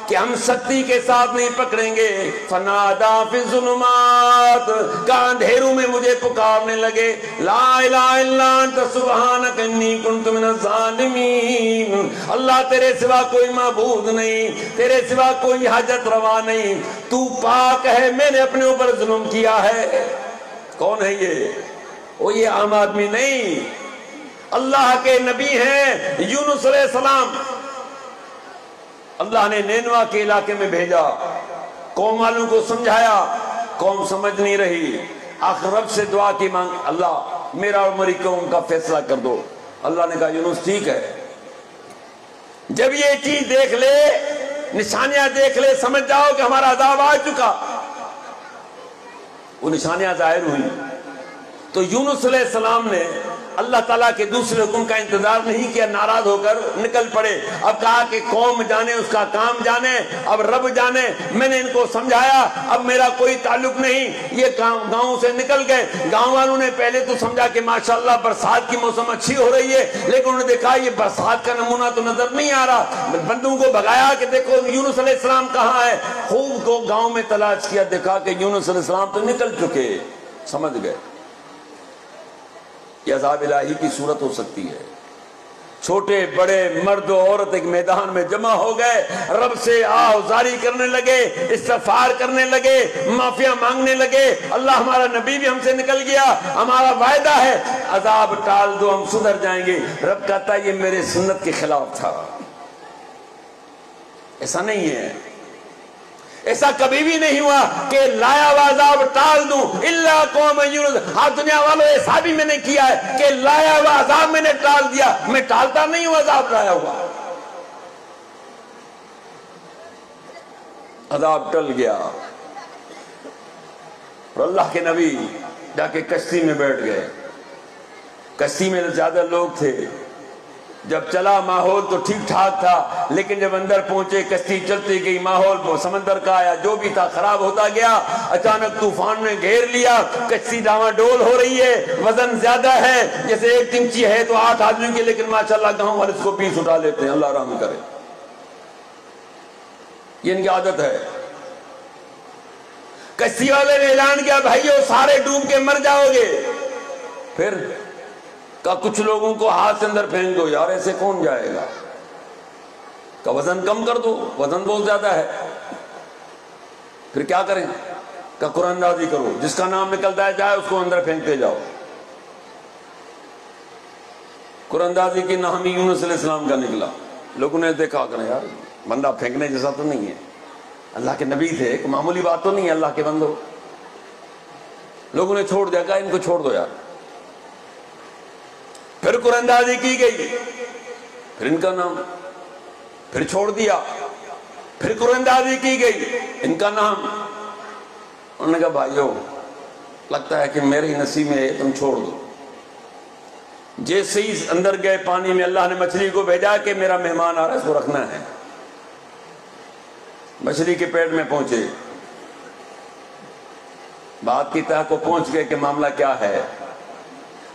کہ ہم سختی کے ساتھ نہیں پکڑیں گے، فنادا فی الظلمات، کہا اندھیروں میں مجھے پکارنے لگے، لا الہ الا انت سبحانک انی کنت من الظالمین، اللہ تیرے سوا کوئی معبود نہیں، تیرے سوا کوئی حاجت روا نہیں، تو پاک ہے، میں نے اپنے اوپر ظلم کیا ہے۔ کون ہے یہ؟ وہ یہ عام آدمی نہیں، اللہ کے نبی ہیں یونس علیہ السلام۔ اللہ نے نینوا کے علاقے میں بھیجا، قوم والوں کو سمجھایا، قوم سمجھ نہیں رہی، آخر رب سے دعا کی مانگ، اللہ میرا اور میری قوم کا فیصلہ کر دو۔ اللہ نے کہا یونس ٹھیک ہے، جب یہ چیز دیکھ لے، نشانیاں دیکھ لے، سمجھ جاؤ کہ ہمارا عذاب آ چکا۔ وہ نشانیاں ظاہر ہوئی تو یونس علیہ السلام نے اللہ تعالیٰ کے دوسرے حکم کا انتظار نہیں کیا، ناراض ہو کر نکل پڑے۔ اب کہا کہ قوم جانے، اس کا کام جانے، اب رب جانے، میں نے ان کو سمجھایا، اب میرا کوئی تعلق نہیں۔ یہ گاؤں سے نکل گئے، گاؤں والوں نے پہلے تو سمجھا کہ ماشاءاللہ برسات کی موسم اچھی ہو رہی ہے، لیکن انہوں نے دیکھا یہ برسات کا نمونہ تو نظر نہیں آ رہا۔ بندوں کو بھگایا کہ دیکھو یونس علیہ السلام کہاں ہے، خوب کو گاؤں میں تلاش کیا، دیکھا کہ یونس علیہ السلام تو نکل چکے، سمجھ گئے یہ عذاب الہی کی صورت ہو سکتی ہے۔ چھوٹے بڑے مرد و عورت ایک میدان میں جمع ہو گئے، رب سے آہوزاری کرنے لگے، استغفار کرنے لگے، معافیاں مانگنے لگے، اللہ ہمارا نبی بھی ہم سے نکل گیا، ہمارا وعدہ ہے عذاب ٹال دو، ہم سدھر جائیں گے۔ رب کہتا ہے یہ میرے سنت کے خلاف تھا، ایسا نہیں ہے، ایسا کبھی بھی نہیں ہوا کہ لایا ہوا عذاب ٹال دوں الا قوم یونس۔ ہاں دنیا والوں ایسا بھی میں نے کیا ہے کہ لایا ہوا عذاب میں نے ٹال دیا، میں ٹالتا نہیں ہوں عذاب لایا ہوا۔ عذاب ٹل گیا اور اللہ کے نبی جا کے کشتی میں بیٹھ گئے۔ کشتی میں زیادہ لوگ تھے، جب چلا ماحول تو ٹھیک ٹھاک تھا، لیکن جب اندر پہنچے کشتی چلتی گئی، ماحول سمندر کا آیا جو بھی تھا خراب ہوتا گیا۔ اچانک طوفان نے گھیر لیا، کشتی ڈاواں ڈول ہو رہی ہے، وزن زیادہ ہے، جیسے ایک چمچی ہے تو 8 آدمی کے، لیکن ماشاءاللہ گاؤں والے اس کو پیس اٹھا لیتے ہیں، اللہ رحم کرے، یہ ان کی عادت ہے۔ کشتی والے نے اعلان کیا بھائیو سارے ڈوب کے مر جاؤ گے، پھر کہ کچھ لوگوں کو ہاتھ سے اندر پھینک دو، یار ایسے کون جائے گا، کہ وزن کم کر دو، وزن بہت زیادہ ہے، پھر کیا کریں، کہ قرآن اندازی کرو، جس کا نام نکلتا ہے جائے اس کو اندر پھینکتے جاؤ۔ قرآن اندازی کی نامی یونس علیہ السلام کا نکلا، لوگوں نے دیکھا کریں یار بندہ پھینکنے جیسا تو نہیں ہے، اللہ کے نبی تھے، ایک معمولی بات تو نہیں ہے اللہ کے بندو۔ لوگوں نے چھوڑ دیا، کہا ان کو چھوڑ دو یار۔ پھر قرآن اندازی کی گئی، پھر ان کا نام، پھر چھوڑ دیا، پھر قرآن اندازی کی گئی، ان کا نام۔ انہوں نے کہا بھائیو لگتا ہے کہ میرے ہی نصیب میں ہے، تم چھوڑ دو۔ جیسے ہی اندر گئے پانی میں، اللہ نے مچھلی کو بھیجا کہ میرا مہمان آ رہا ہے، اس کو رکھنا ہے۔ مچھلی کے پیٹ میں پہنچے، بات کی تہ کو پہنچ گئے کہ معاملہ کیا ہے۔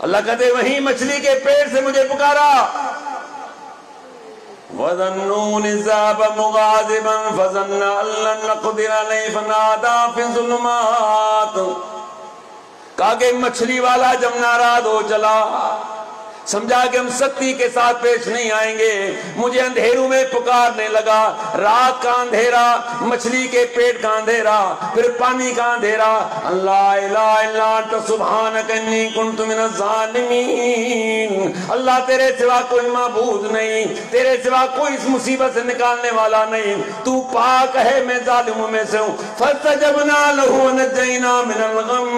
اللہ کہتے وہیں مچھلی کے پیٹ سے مجھے پکارا، وَظَنُّونِ ذَهَبَ مُغَاضِبًا فَظَنَّ أَن لَّن نَّقْدِرَ عَلَيْهِ فَنَادَىٰ فِي الظُّلُمَاتِ، کہا کہ مچھلی والا جب ناراض ہو چلا، سمجھا کہ ہم سختی کے ساتھ پیش نہیں آئیں گے، مجھے اندھیروں میں پکارنے لگا، رات کا اندھیرا، مچھلی کے پیٹ کا اندھیرا، پھر پانی کا اندھیرا، اللہ الہ الا انت سبحانک انی کنت من الظالمین، اللہ تیرے سوا کوئی معبود نہیں، تیرے سوا کوئی اس مصیبت سے نکالنے والا نہیں، تو پاک ہے، میں ظالموں میں سے ہوں۔ فاستجبنا له ونجینا من الغم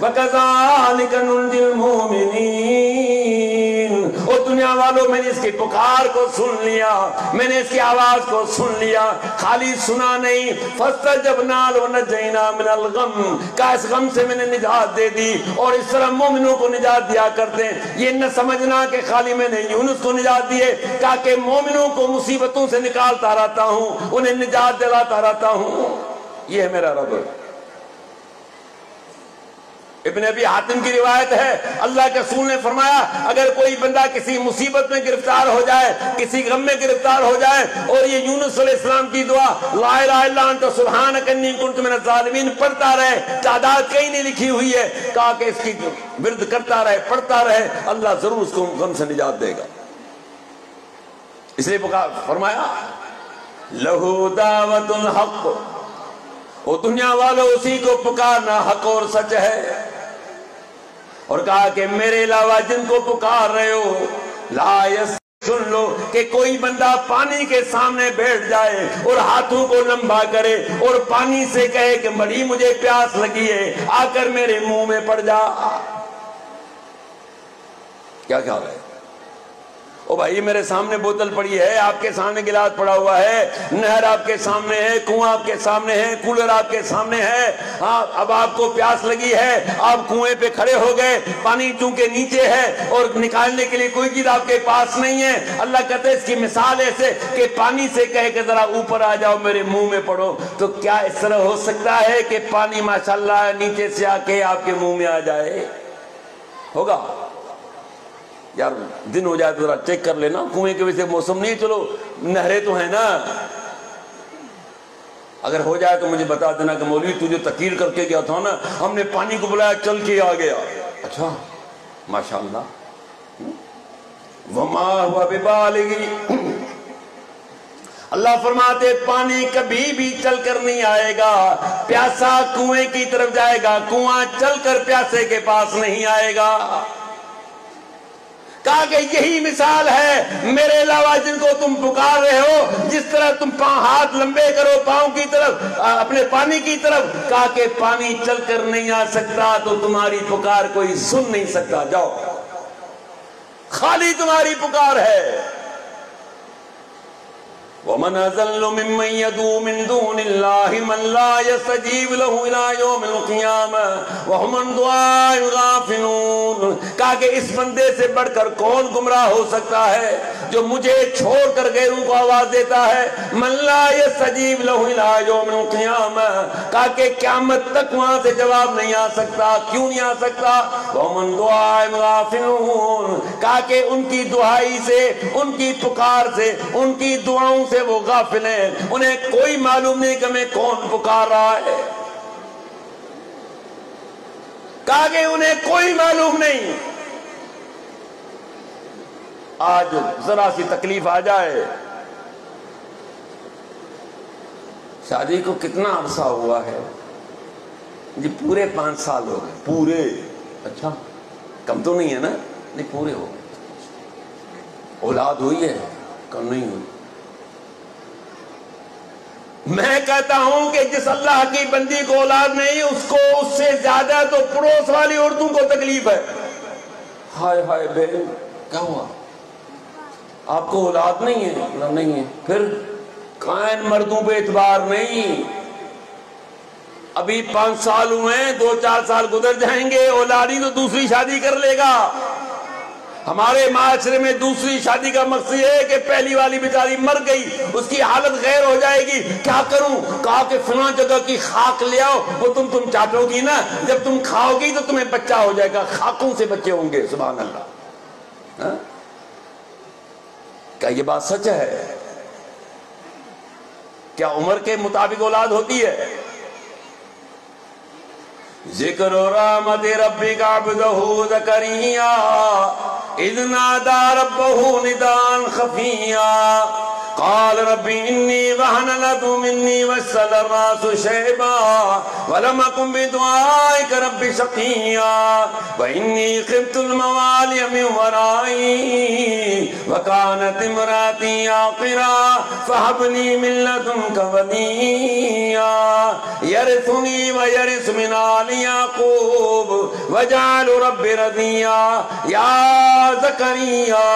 وکذالک ننجی المؤمنین۔ او دنیا والوں میں نے اس کی پکار کو سن لیا، میں نے اس کی آواز کو سن لیا، خالی سنا نہیں، فاستجبنا لہ ونجینا من الغم، کا اس غم سے میں نے نجات دے دی۔ اور اس طرح مومنوں کو نجات دیا کرتے ہیں، یہ نہ سمجھنا کہ خالی میں نے یونس کو نجات دیے، کہا کہ مومنوں کو مصیبتوں سے نکالتا رہتا ہوں، انہیں نجات دلاتا رہتا ہوں، یہ ہے میرا رب۔ ابن ابی حاتم کی روایت ہے، اللہ کے رسول نے فرمایا اگر کوئی بندہ کسی مصیبت میں گرفتار ہو جائے، کسی غم میں گرفتار ہو جائے، اور یہ یونس علیہ السلام کی دعا لا الہ الا انت سبحانک انی کنت من الظالمین پڑھتا رہے، تعداد کہیں نہیں لکھی ہوئی ہے، کہا کہ اس کی ورد کرتا رہے، پڑھتا رہے، اللہ ضرور اس کو غم سے نجات دے گا۔ اس لیے فرمایا لہو دعوت الحق، وہ دنیا والوں اسی کو پکارنا حق اور سچ ہے، اور کہا کہ میرے علاوہ جن کو پکار رہے ہو لا سن لو کہ کوئی بندہ پانی کے سامنے بیٹھ جائے اور ہاتھوں کو لمبا کرے اور پانی سے کہے کہ بڑی مجھے پیاس لگی ہے، آ کر میرے منہ میں پڑ جا، کیا خیال ہے؟ او بھائی میرے سامنے بوتل پڑی ہے، آپ کے سامنے گلاس پڑا ہوا ہے، نہر آپ کے سامنے ہے، کنواں آپ کے سامنے ہے، کولر آپ کے سامنے ہے، اب آپ کو پیاس لگی ہے، آپ کنویں پہ کھڑے ہو گئے، پانی چونکہ نیچے ہے اور نکالنے کے لیے کوئی چیز آپ کے پاس نہیں ہے، اللہ کہتے ہیں اس کی مثال ایسے کہ پانی سے کہے کہ ذرا اوپر آ جاؤ میرے منہ میں پڑو، تو کیا اس طرح ہو سکتا ہے کہ پانی ماشاءاللہ نیچے سے آ کے آپ کے منہ میں آ جائے؟ ہوگا؟ یار دن ہو جائے تو ذرا چیک کر لینا، کنویں کے وجہ سے موسم نہیں، چلو نہریں تو ہیں نا، اگر ہو جائے تو مجھے بتا دینا کہ مولوی تو جو تقریر کر کے گیا تھا نا، ہم نے پانی کو بلایا چل کے آ گیا، اچھا ماشاءاللہ، وما ہوا ببالغ، اللہ فرماتے پانی کبھی بھی چل کر نہیں آئے گا، پیاسا کنویں کی طرف جائے گا، کنواں چل کر پیاسے کے پاس نہیں آئے گا۔ کہا کہ یہی مثال ہے میرے علاوہ جن کو تم پکار رہے ہو، جس طرح تم ہاتھ لمبے کرو پاؤں کی طرف، اپنے پانی کی طرف، کہا کہ پانی چل کر نہیں آ سکتا تو تمہاری پکار کوئی سن نہیں سکتا، جاؤ خالی تمہاری پکار ہے۔ وَمَنْ أَضَلُّ مِمَّنْ يَدْعُو مِن دُونِ اللَّهِ مَن لَّا يَسْتَجِيبُ لَهُ إِلَىٰ يَوْمِ الْقِيَامَةِ وَهُمْ عَنْ دُعَائِهِمْ غَافِلُونَ، کہا کہ اس بندے سے بڑھ کر کون گمراہ ہو سکتا ہے جو مجھے چھوڑ کر غیروں کو آواز دیتا ہے، مَن لَّا يَسْتَجِيبُ لَهُ إِلَىٰ يَوْمِ الْقِيَامَةِ، کہا کہ قیامت تک وہاں سے جواب نہیں آ سکتا، کیوں نہیں آ سکتا؟ وَهُمْ عَنْ دُعَائِهِمْ غَافِلُونَ، کہا کہ ان کی دعائی سے، ان کی پکار سے، ان کی دعاؤں سے وہ غافل ہیں، انہیں کوئی معلوم نہیں کہ ہمیں کون پکار رہا ہے، کہا کہ انہیں کوئی معلوم نہیں۔ آج ذرا سی تکلیف آ جائے، شادی کو کتنا عرصہ ہوا ہے جی؟ پورے 5 سال ہو گئے، پورے، اچھا کم تو نہیں ہے نا؟ نہیں پورے ہو گئے۔ اولاد ہوئی ہے؟ کم نہیں ہوئی۔ میں کہتا ہوں کہ جس اللہ کی بندی کو اولاد نہیں، اس کو اس سے زیادہ تو پڑوس والی عورتوں کو تکلیف ہے۔ ہائے ہائے بہن کیا ہوا؟ آپ کو اولاد نہیں ہے؟ نہیں ہے، پھر قائن مردوں پہ اعتبار نہیں، ابھی 5 سال ہوئے ہیں، 2-4 سال گزر جائیں گے، اولادی تو دوسری شادی کر لے گا۔ ہمارے معاشرے میں دوسری شادی کا مقصد ہے کہ پہلی والی بیچاری مر گئی، اس کی حالت غیر ہو جائے گی، کیا کروں؟ کہا کہ فلاں جگہ کی خاک لے آؤ، وہ تم چاٹو گی نا، جب تم کھاؤ گی تو تمہیں بچہ ہو جائے گا، خاکوں سے بچے ہوں گے، سبحان اللہ۔ کیا یہ بات سچ ہے؟ کیا عمر کے مطابق اولاد ہوتی ہے؟ ذکر رحمت ربک عبدہ زکریا اذ نادى ربه نداء خفيا قال رب إني وهن العظم مني واشتعل الرأس شيبا ولم أكن بدعائك رب شقيا وإني خفت الموالي من ورائي وكانت امرأتي عاقرا فهب لي من لدنك وليا يرثني ويرث من آل يعقوب واجعل رب رضيا۔ یا زکریا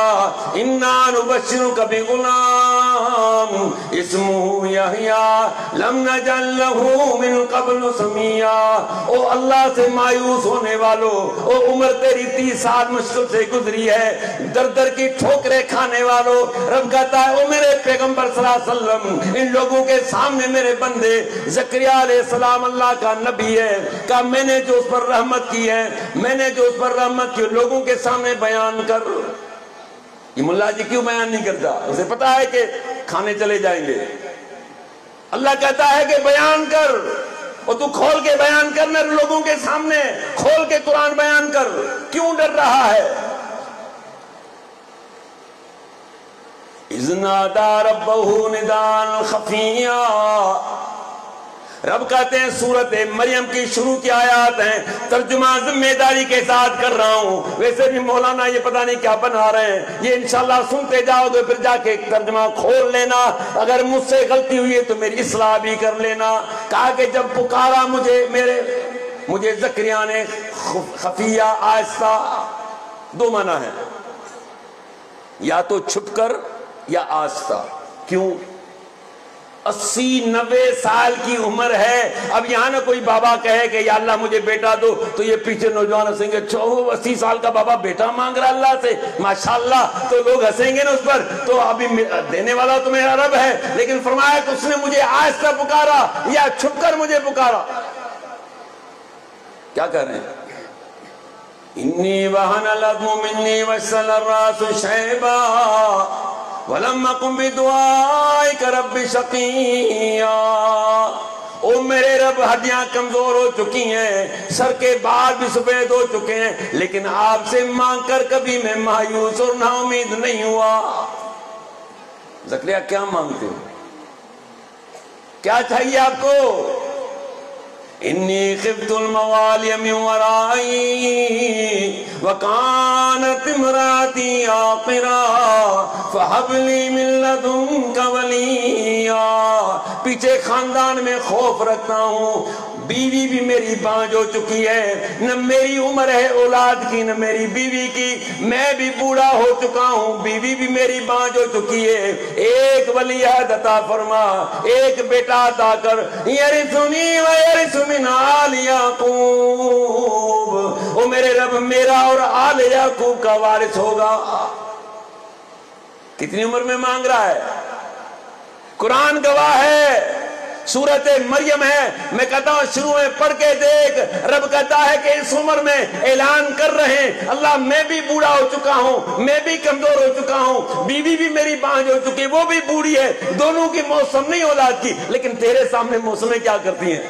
انا نبشرک بغلام اسمہ یحییٰ لم نجعل لہ من قبل سمیا۔ او اللہ سے مایوس ہونے والو، او عمر تیری 30 سال مشکل سے گزری ہے، در در کی ٹھوکریں کھانے والو، رب کہتا ہے او میرے پیغمبر صلی اللہ علیہ وسلم ان لوگوں کے سامنے میرے بندے زکریا علیہ السلام اللہ کا نبی ہے، کہا میں نے جو اس پر رحمت کی ہے، میں نے جو اس پر رحمت کی لوگوں کے سامنے بیان کر۔ یہ ملا جی کیوں بیان نہیں کرتا؟ اسے پتا ہے کہ کھانے چلے جائیں گے۔ اللہ کہتا ہے کہ بیان کر، اور تو کھول کے بیان کر، میرے لوگوں کے سامنے کھول کے قرآن بیان کر، کیوں ڈر رہا ہے؟ اذ نادى ربه نداء خفيا، رب کہتے ہیں سورت مریم کی شروع کی آیات ہیں، ترجمہ ذمہ داری کے ساتھ کر رہا ہوں، ویسے بھی مولانا یہ پتہ نہیں کیا بنا رہے ہیں، یہ انشاءاللہ سنتے جاؤ تو پھر جا کے ترجمہ کھول لینا، اگر مجھ سے غلطی ہوئی ہے تو میری اصلاح بھی کر لینا۔ کہا کہ جب پکارا مجھے زکریا نے خفیہ آہستہ، دو معنی ہے، یا تو چھپ کر یا آہستہ۔ کیوں؟ 80-90 سال کی عمر ہے، اب یہاں نہ کوئی بابا کہے کہ یا اللہ مجھے بیٹا دو تو یہ پیچھے نوجوان ہنسیں گے، 80 سال کا بابا بیٹا مانگ رہا اللہ سے، ماشاءاللہ، تو لوگ ہنسیں گے نا اس پر، تو ابھی دینے والا تو میرا رب ہے، لیکن فرمایا کہ اس نے مجھے آہستہ پکارا یا چھپ کر مجھے پکارا۔ کیا کہہ رہے ہیں؟ انی وہن العظم منی واشتعل الراس شیبا وَلَمْ أَكُنْ بِدُعَائِكَ رَبِّ شَقِيًّا۔ او میرے رب ہڈیاں کمزور ہو چکی ہیں، سر کے بال بھی سفید ہو چکے ہیں، لیکن آپ سے مانگ کر کبھی میں مایوس اور نا امید نہیں ہوا۔ زکریا کیا مانگتے ہو؟ کیا چاہیے آپ کو؟ انی خفت الموالی من ورائی وکانت امراتی عاقرا فہب لی من لدنک ولیا۔ پیچھے خاندان میں خوف رکھتا ہوں، بیوی بھی میری بانجھ ہو چکی ہے، نہ میری عمر ہے اولاد کی نہ میری بیوی کی، میں بھی بوڑھا ہو چکا ہوں، بیوی بھی میری بانجھ ہو چکی ہے، ایک ولی عطا فرما، ایک بیٹا عطا کر، یرثنی و یرث من آل یعقوب، او میرے رب میرا اور آل یعقوب کا وارث ہوگا۔ کتنی عمر میں مانگ رہا ہے؟ قرآن گواہ ہے، سورت مریم ہے، میں کہتا ہوں شروع میں پڑھ کے دیکھ، رب کہتا ہے کہ اس عمر میں اعلان کر رہے ہیں اللہ میں بھی بوڑھا ہو چکا ہوں، میں بھی کمزور ہو چکا ہوں، بیوی بھی میری بانجھ ہو چکی ہے، وہ بھی بوڑھی ہے، دونوں کی موسم نہیں اولاد کی، لیکن تیرے سامنے موسمیں کیا کرتی ہیں؟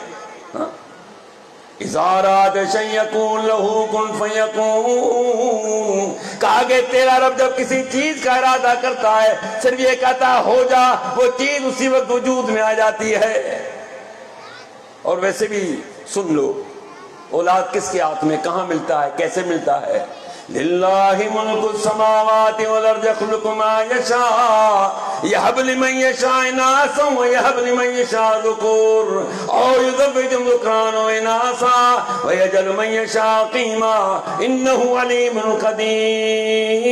اِذَا أَرَادَ شَيْءً يَقُولُ لَهُ كُن فَيَكُونُ۔ کہا کہ تیرا رب جب کسی چیز کا ارادہ کرتا ہے صرف یہ کہتا ہو جا، وہ چیز اسی وقت وجود میں آ جاتی ہے۔ اور ویسے بھی سن لو، اولاد کس کے ہاتھ میں کہاں ملتا ہے، کیسے ملتا ہے؟ لِلَّهِ مُلْكُ السَّمَاوَاتِ وَالْأَرْضِ يَخْلُقُ مَا يَشَاءُ يَهَبُ لِمَن يَشَاءُ إِنَاثًا وَيَهَبُ لِمَن يَشَاءُ ذُكُورًا أَوْ يُزَوِّجُهُمْ ذُكْرَانًا وَإِنَاثًا وَيَجْعَلُ مَن يَشَاءُ عَقِيمًا إِنَّهُ عَلِيمٌ قَدِيرٌ۔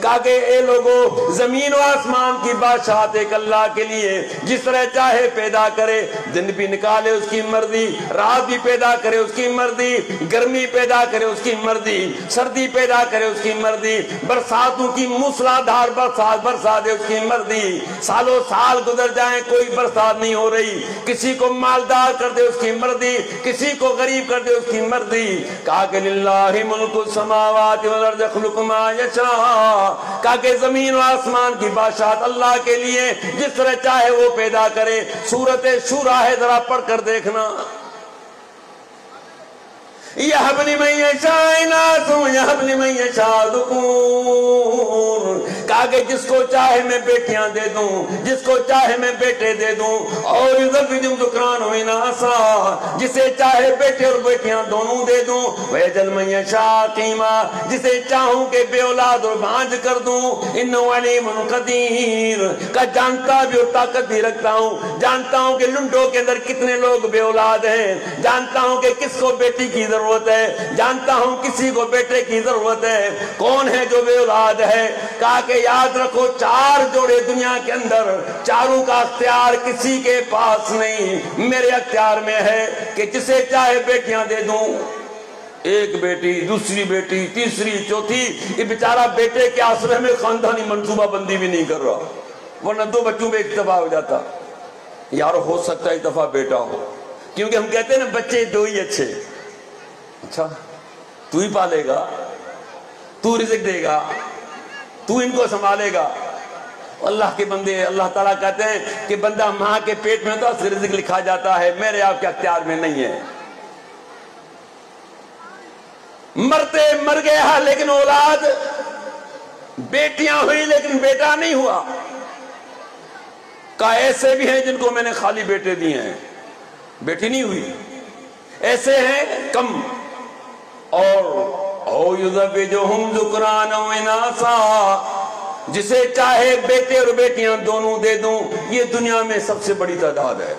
کہا کہ اے لوگو، زمین و آسمان کی بادشاہت ایک اللہ کے لیے، جس طرح چاہے پیدا کرے، دن بھی نکالے اس کی مرضی، رات بھی پیدا کرے اس کی مرضی، گرمی پیدا کرے اس کی مرضی، سردی پیدا کرے اس کی مرضی، برساتوں کی موسلادھار برسات برسات اس کی مرضی، سالوں سال گزر جائیں کوئی برسات نہیں ہو رہی، کسی کو مالدار کر دے اس کی مرضی، کسی کو غریب کر دے اس کی مرضی۔ کہا کہ للہ ملک السماوات والارض یخلق ما یشاء، کہا کہ زمین و آسمان کی بادشاہت اللہ کے لیے، جس طرح چاہے وہ پیدا کرے۔ سورۃ شورى ہے، ذرا پڑھ کر دیکھنا۔ يَهَبْ لِمَن يَشَاءُ إِنَاثًا وَيَهَبْ لِمَن يَشَاءُ ذُكُورًا۔ کہا کہا کہ جس کو چاہے میں بیٹیاں دے دوں، جس کو چاہے میں بیٹے دے دوں، اور یزوجہم ذکرانا و اناثا، جسے چاہے بیٹے اور بیٹیاں دونوں دے دوں، ویجعل من یشاء عقیما، جسے چاہوں کہ بے اولاد اور بانجھ کر دوں، انہ علیم قدیر، کا جانتا بھی اور طاقت بھی رکھتا ہوں، جانتا ہوں کہ لنڈوں کے اندر کتنے لوگ بے اولاد ہیں، جانتا ہوں کہ کس کو بیٹی کی ضرورت ہے، جانتا ہوں کسی کو بیٹے کی ضرورت ہے، کون ہے جو بے اولاد ہے؟ کہا کہ یاد رکھو 4 جوڑے دنیا کے اندر، چاروں کا اختیار کسی کے پاس نہیں، میرے اختیار میں ہے کہ جسے چاہے بیٹیاں دے دوں، ایک بیٹی، دوسری بیٹی، تیسری، چوتھی، یہ بیچارہ بیٹے کے آسرے میں خاندانی منصوبہ بندی بھی نہیں کر رہا، ورنہ 2 بچوں میں اکتفا ہو جاتا۔ یار ہو سکتا ہے ایک دفعہ بیٹا ہو، کیونکہ ہم کہتے ہیں نا بچے 2 ہی اچھے۔ اچھا تو ہی پالے گا، تو رزق دے گا، تو ان کو سنبھالے گا۔ اللہ کے بندے، اللہ تعالیٰ کہتے ہیں کہ بندہ ماں کے پیٹ میں تو اس کا رزق لکھا جاتا ہے، میرے آپ کے اختیار میں نہیں ہے۔ مرتے مر گیا لیکن اولاد، بیٹیاں ہوئی لیکن بیٹا نہیں ہوا۔ کہا ایسے بھی ہیں جن کو میں نے خالی بیٹے دیے ہیں، بیٹی نہیں ہوئی، ایسے ہیں کم۔ اور او یزوجہم ذکرانا و اناثا، جسے چاہے بیٹے اور بیٹیاں دونوں دے دوں، یہ دنیا میں سب سے بڑی تعداد ہے۔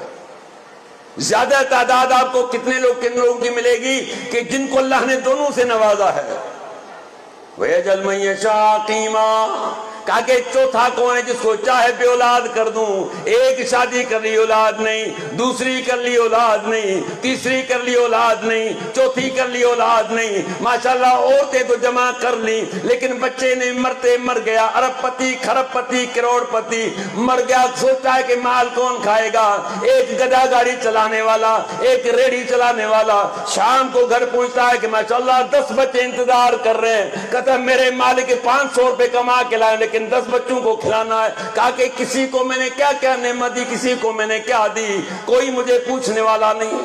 زیادہ تعداد آپ کو کن لوگوں کی ملے گی کہ جن کو اللہ نے دونوں سے نوازا ہے۔ وَيَجْعَلْ مَن يَشَاءُ عَقِيمًا، کہا کہ چوتھا کون ہے جس کو چاہے بے اولاد کر دوں، ایک شادی کر لی اولاد نہیں، دوسری کر لی اولاد نہیں، تیسری کر لی اولاد نہیں، چوتھی کر لی اولاد نہیں، ماشاءاللہ عورتیں تو جمع کر لی لیکن بچے نے مرتے مر گیا، ارب پتی، کھرب پتی، کروڑ پتی مر گیا، سوچتا ہے کہ مال کون کھائے گا؟ ایک گدا گاڑی چلانے والا، ایک ریڑھی چلانے والا شام کو گھر پہنچتا ہے کہ ماشاءاللہ 10 بچے انتظار کر رہے ہیں، کہتا ہے میرے مالک 500 روپے کما کے لائے لیکن 10 بچوں کو کھلانا ہے۔ کہا کہ کسی کو میں نے کیا کیا نعمت دی، کسی کو میں نے کیا دی، کوئی مجھے پوچھنے والا نہیں۔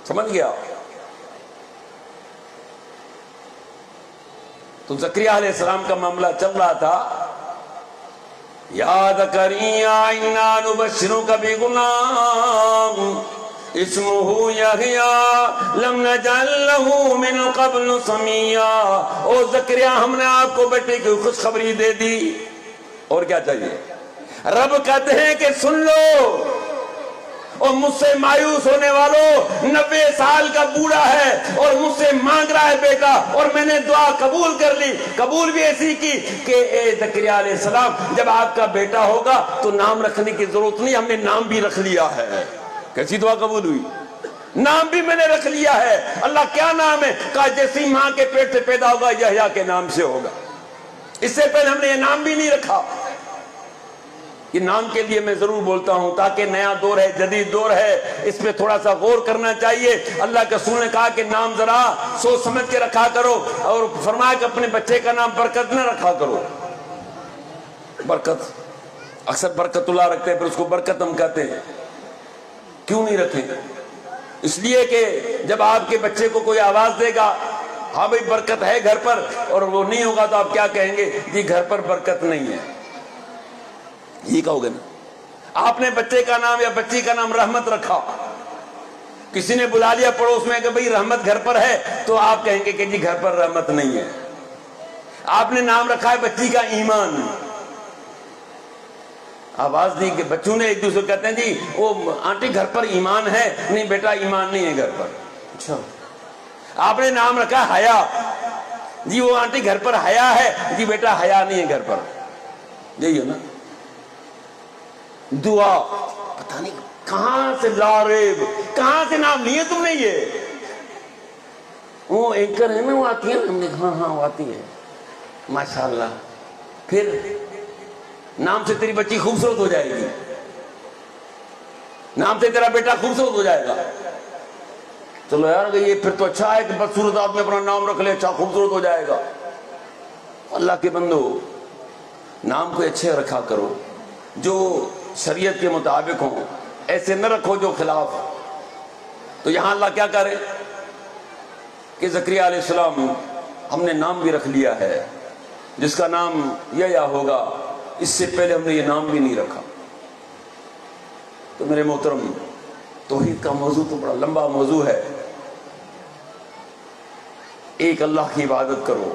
سمجھ گیا؟ تو زکریا علیہ السلام کا معاملہ چل رہا تھا، یا زکریا انا نبشرک بغلام اسمہ یحییٰ لم نجعل لہ من قبل سمیا۔ او زکریا ہم نے آپ کو بیٹے کی خوشخبری دے دی، اور کیا چاہیے؟ رب کہتے ہیں کہ سن لو، اور مجھ سے مایوس ہونے والوں 90 سال کا بوڑھا ہے اور مجھ سے مانگ رہا ہے بیٹا، اور میں نے دعا قبول کر لی، قبول بھی ایسی کی کہ اے زکریا علیہ السلام جب آپ کا بیٹا ہوگا تو نام رکھنے کی ضرورت نہیں، ہم نے نام بھی رکھ لیا ہے۔ کیسی دعا قبول ہوئی؟ نام بھی میں نے رکھ لیا ہے۔ اللہ کیا نام ہے؟ کہا جیسی ماں کے پیٹ سے پیدا ہوگا یحییٰ کے نام سے ہوگا۔ اس سے پہلے ہم نے یہ نام بھی نہیں رکھا۔ یہ نام کے لیے میں ضرور بولتا ہوں تاکہ نیا دور ہے، جدید دور ہے، اس پہ تھوڑا سا غور کرنا چاہیے۔ اللہ کے رسول نے کہا کہ نام ذرا سوچ سمجھ کے رکھا کرو، اور فرمایا کہ اپنے بچے کا نام برکت نہ رکھا کرو۔ برکت، اکثر برکت اللہ رکھتے ہیں پھر اس کو برکت ہم کہتے ہیں۔ کیوں نہیں رکھیں؟ اس لیے کہ جب آپ کے بچے کو کوئی آواز دے گا ہاں بھئی برکت ہے گھر پر، اور وہ نہیں ہوگا تو آپ کیا کہیں گے؟ جی گھر پر برکت نہیں ہے، یہ کہو گے نا۔ آپ نے بچے کا نام یا بچی کا نام رحمت رکھا، کسی نے بلا لیا پڑوس میں کہ بھئی رحمت گھر پر ہے، تو آپ کہیں گے کہ جی گھر پر رحمت نہیں ہے۔ آپ نے نام رکھا ہے بچی کا ایمان، آواز دی کہ بچوں نے ایک دوسرے کو کہتے ہیں جی وہ آنٹی گھر پر ایمان ہے، نہیں بیٹا ایمان نہیں ہے گھر پر۔ اچھا آپ نے نام رکھا حیا، جی وہ آنٹی گھر پر حیا ہے، جی بیٹا حیا نہیں ہے گھر پر۔ یہی ہے نا دعا، پتہ نہیں کہاں سے لاریب، کہاں سے نام لیے تم نے یہ؟ وہ اینکر ہے نا وہ آتی ہے، ہم نے ہاں ہاں وہ آتی ہے ماشاءاللہ، پھر نام سے تیری بچی خوبصورت ہو جائے گی، نام سے تیرا بیٹا خوبصورت ہو جائے گا۔ چلو یار یہ پھر تو اچھا ہے کہ بدصورت آدمی اپنا نام رکھ لے، اچھا خوبصورت ہو جائے گا۔ اللہ کے بندو نام کو اچھے رکھا کرو، جو شریعت کے مطابق ہوں، ایسے نہ رکھو جو خلاف۔ تو یہاں اللہ کیا کرے کہ زکریا علیہ السلام ہم نے نام بھی رکھ لیا ہے، جس کا نام یا ہوگا، اس سے پہلے ہم نے یہ نام بھی نہیں رکھا۔ تو میرے محترم، توحید کا موضوع تو بڑا لمبا موضوع ہے۔ ایک اللہ کی عبادت کرو،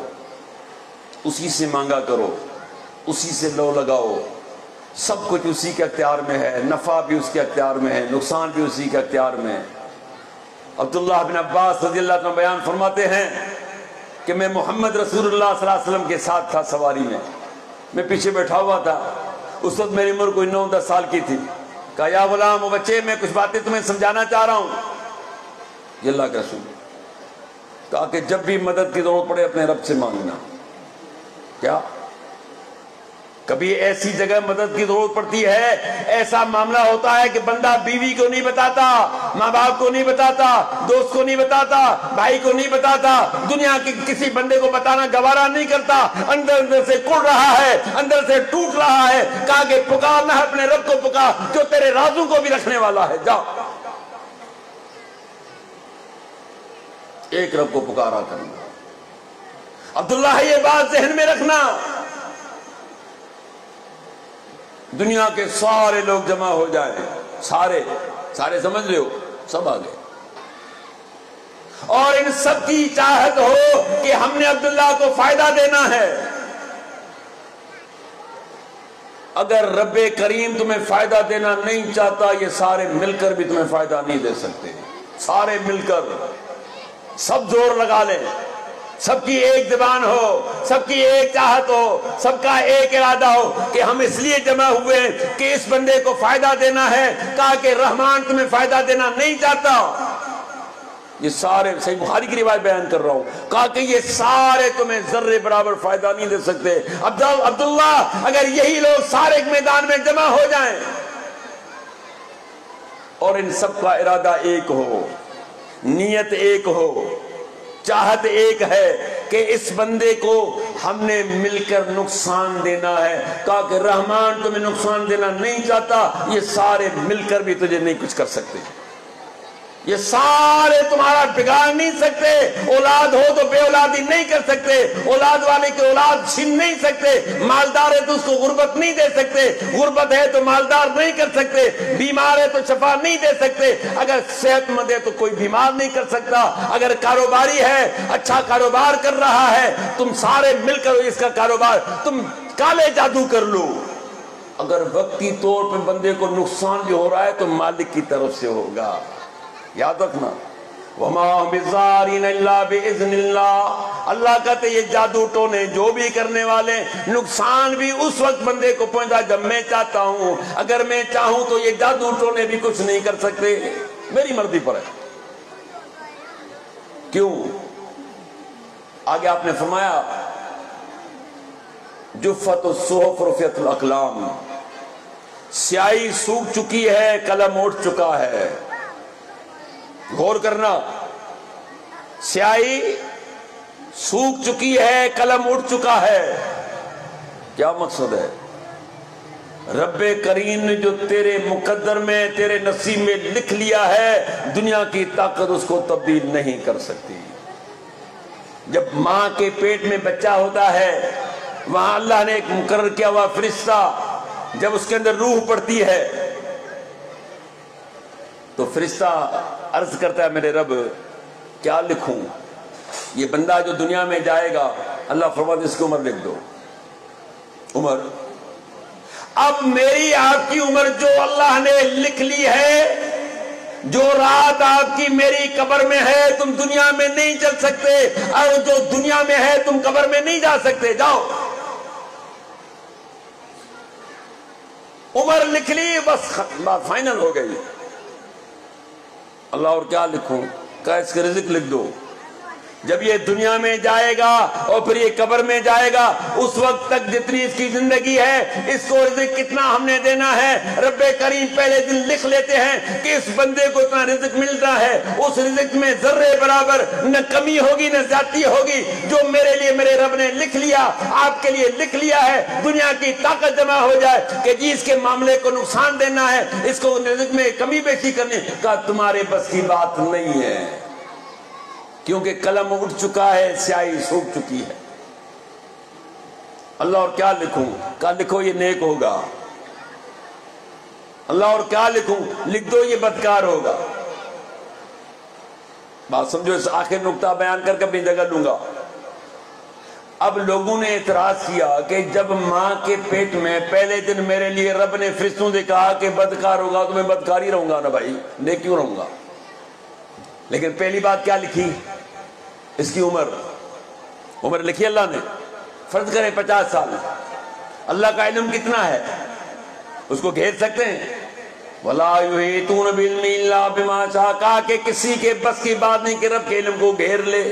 اسی سے مانگا کرو، اسی سے لو لگاؤ، سب کچھ اسی کے اختیار میں ہے، نفع بھی اس کے اختیار میں ہے، نقصان بھی اسی کے اختیار میں ہے۔ عبداللہ بن عباس رضی اللہ عنہ بیان فرماتے ہیں کہ میں محمد رسول اللہ صلی اللہ علیہ وسلم کے ساتھ تھا سواری میں پیچھے بیٹھا ہوا تھا۔ اس وقت میری عمر کوئی 9-10 سال کی تھی۔ کہا یا غلام، بچے، میں کچھ باتیں تمہیں سمجھانا چاہ رہا ہوں۔ یہ اللہ کا رسول، کہا کہ جب بھی مدد کی ضرورت پڑے اپنے رب سے مانگنا۔ کیا کبھی ایسی جگہ مدد کی ضرورت پڑتی ہے، ایسا معاملہ ہوتا ہے کہ بندہ بیوی کو نہیں بتاتا، ماں باپ کو نہیں بتاتا، دوست کو نہیں بتاتا، بھائی کو نہیں بتاتا، دنیا کے کسی بندے کو بتانا گوارا نہیں کرتا، اندر سے کڑ رہا ہے، اندر سے ٹوٹ رہا ہے۔ کہا کہ پکارنا ہے اپنے رب کو، پکار جو تیرے رازوں کو بھی رکھنے والا ہے۔ جاؤ، ایک رب کو پکارا کرنا۔ عبداللہ، یہ بات ذہن میں رکھنا، دنیا کے سارے لوگ جمع ہو جائیں، سارے سمجھ لے ہو، سب آ گئے، اور ان سب کی چاہت ہو کہ ہم نے عبداللہ کو فائدہ دینا ہے۔ اگر رب کریم تمہیں فائدہ دینا نہیں چاہتا، یہ سارے مل کر بھی تمہیں فائدہ نہیں دے سکتے۔ سارے مل کر سب زور لگا لیں، سب کی ایک زبان ہو، سب کی ایک چاہت ہو، سب کا ایک ارادہ ہو کہ ہم اس لیے جمع ہوئے کہ اس بندے کو فائدہ دینا ہے۔ کہا کہ رحمان تمہیں فائدہ دینا نہیں چاہتا۔ یہ سارے، صحیح بخاری کی روایت بیان کر رہا ہوں، کہا کہ یہ سارے تمہیں ذرے برابر فائدہ نہیں دے سکتے۔ عبداللہ، اگر یہی لوگ سارے ایک میدان میں جمع ہو جائیں اور ان سب کا ارادہ ایک ہو، نیت ایک ہو، چاہت ایک ہے کہ اس بندے کو ہم نے مل کر نقصان دینا ہے، کہا کہ رحمان تمہیں نقصان دینا نہیں چاہتا، یہ سارے مل کر بھی تجھے نہیں کچھ کر سکتے، یہ سارے تمہارا بگاڑ نہیں سکتے۔ اولاد ہو تو بے اولادی نہیں کر سکتے، اولاد والے کی اولاد چھین نہیں سکتے، مالدار ہے تو اس کو غربت نہیں دے سکتے، غربت ہے تو مالدار نہیں کر سکتے، بیمار ہے تو شفا نہیں دے سکتے، اگر صحت مند ہے تو کوئی بیمار نہیں کر سکتا، اگر کاروباری ہے، اچھا کاروبار کر رہا ہے، تم سارے مل کر اس کا کاروبار تم کالے جادو کر لو، اگر وقتی طور پہ بندے کو نقصان بھی ہو رہا ہے تو مالک کی طرف سے ہوگا۔ یاد رکھنا، وَمَا هُمْ بِضَارِّينَ إِلَّا بِإِذْنِ اللَّهِ، اللہ کہتے یہ جادو ٹونے جو بھی کرنے والے، نقصان بھی اس وقت بندے کو پہنچا جب میں چاہتا ہوں، اگر میں چاہوں تو یہ جادو ٹونے بھی کچھ نہیں کر سکتے، میری مرضی پر ہے۔ کیوں؟ آگے آپ نے فرمایا جفت الصحف رفعت الاقلام، سیاہی سوکھ چکی ہے، قلم اٹھ چکا ہے۔ غور کرنا، سیاہی سوکھ چکی ہے، قلم اٹھ چکا ہے۔ کیا مقصد ہے؟ رب کریم نے جو تیرے مقدر میں، تیرے نصیب میں لکھ لیا ہے، دنیا کی طاقت اس کو تبدیل نہیں کر سکتی۔ جب ماں کے پیٹ میں بچہ ہوتا ہے، وہاں اللہ نے ایک مقرر کیا ہوا فرشتہ، جب اس کے اندر روح پڑتی ہے تو فرشتہ عرض کرتا ہے میرے رب کیا لکھوں؟ یہ بندہ جو دنیا میں جائے گا، اللہ فرماتا ہے اس کی عمر لکھ دو۔ عمر، اب میری آپ کی عمر جو اللہ نے لکھ لی ہے، جو رات آپ کی میری قبر میں ہے، تم دنیا میں نہیں چل سکتے، اور جو دنیا میں ہے تم قبر میں نہیں جا سکتے، جاؤ۔ عمر لکھ لی، بس بات فائنل ہو گئی۔ اللہ اور کیا لکھوں؟ کہا اس کا رزق لکھ دو۔ جب یہ دنیا میں جائے گا اور پھر یہ قبر میں جائے گا، اس وقت تک جتنی اس کی زندگی ہے، اس کو رزق کتنا ہم نے دینا ہے، رب کریم پہلے دن لکھ لیتے ہیں کہ اس بندے کو اتنا رزق ملتا ہے، اس رزق میں ذرے برابر نہ کمی ہوگی نہ زیادتی ہوگی، جو میرے لیے میرے رب نے لکھ لیا، آپ کے لیے لکھ لیا ہے۔ دنیا کی طاقت جمع ہو جائے کہ جی اس کے معاملے کو نقصان دینا ہے، اس کو رزق میں کمی بیشی کرنی، کا تمہارے بس کی بات نہیں ہے، کیونکہ قلم اٹھ چکا ہے، سیاہی سوکھ چکی ہے۔ اللہ اور کیا لکھوں؟ کہا لکھو یہ نیک ہوگا. اللہ اور کیا لکھوں؟ لکھ دو یہ بدکار ہوگا. بات سمجھو. اس آخر نقطہ بیان کر کے اپنی جگہ لوں گا. اب لوگوں نے اعتراض کیا کہ جب ماں کے پیٹ میں پہلے دن میرے لیے رب نے فرشتوں سے کہا کہ بدکار ہوگا تو میں بدکار ہی رہوں گا نا بھائی, نیک کیوں رہوں گا؟ لیکن پہلی بات کیا لکھی؟ اس کی عمر لکھی اللہ نے. فرض کریں 50 سال. اللہ کا علم کتنا ہے؟ اس کو گھیر سکتے ہیں؟ وَلَا يُحِيطُونَ بِعِلْمِهِ إِلَّا بِمَا شَاءَ. کہا کہ کسی کے بس کی بات نہیں کہ رب کے علم کو گھیر لے.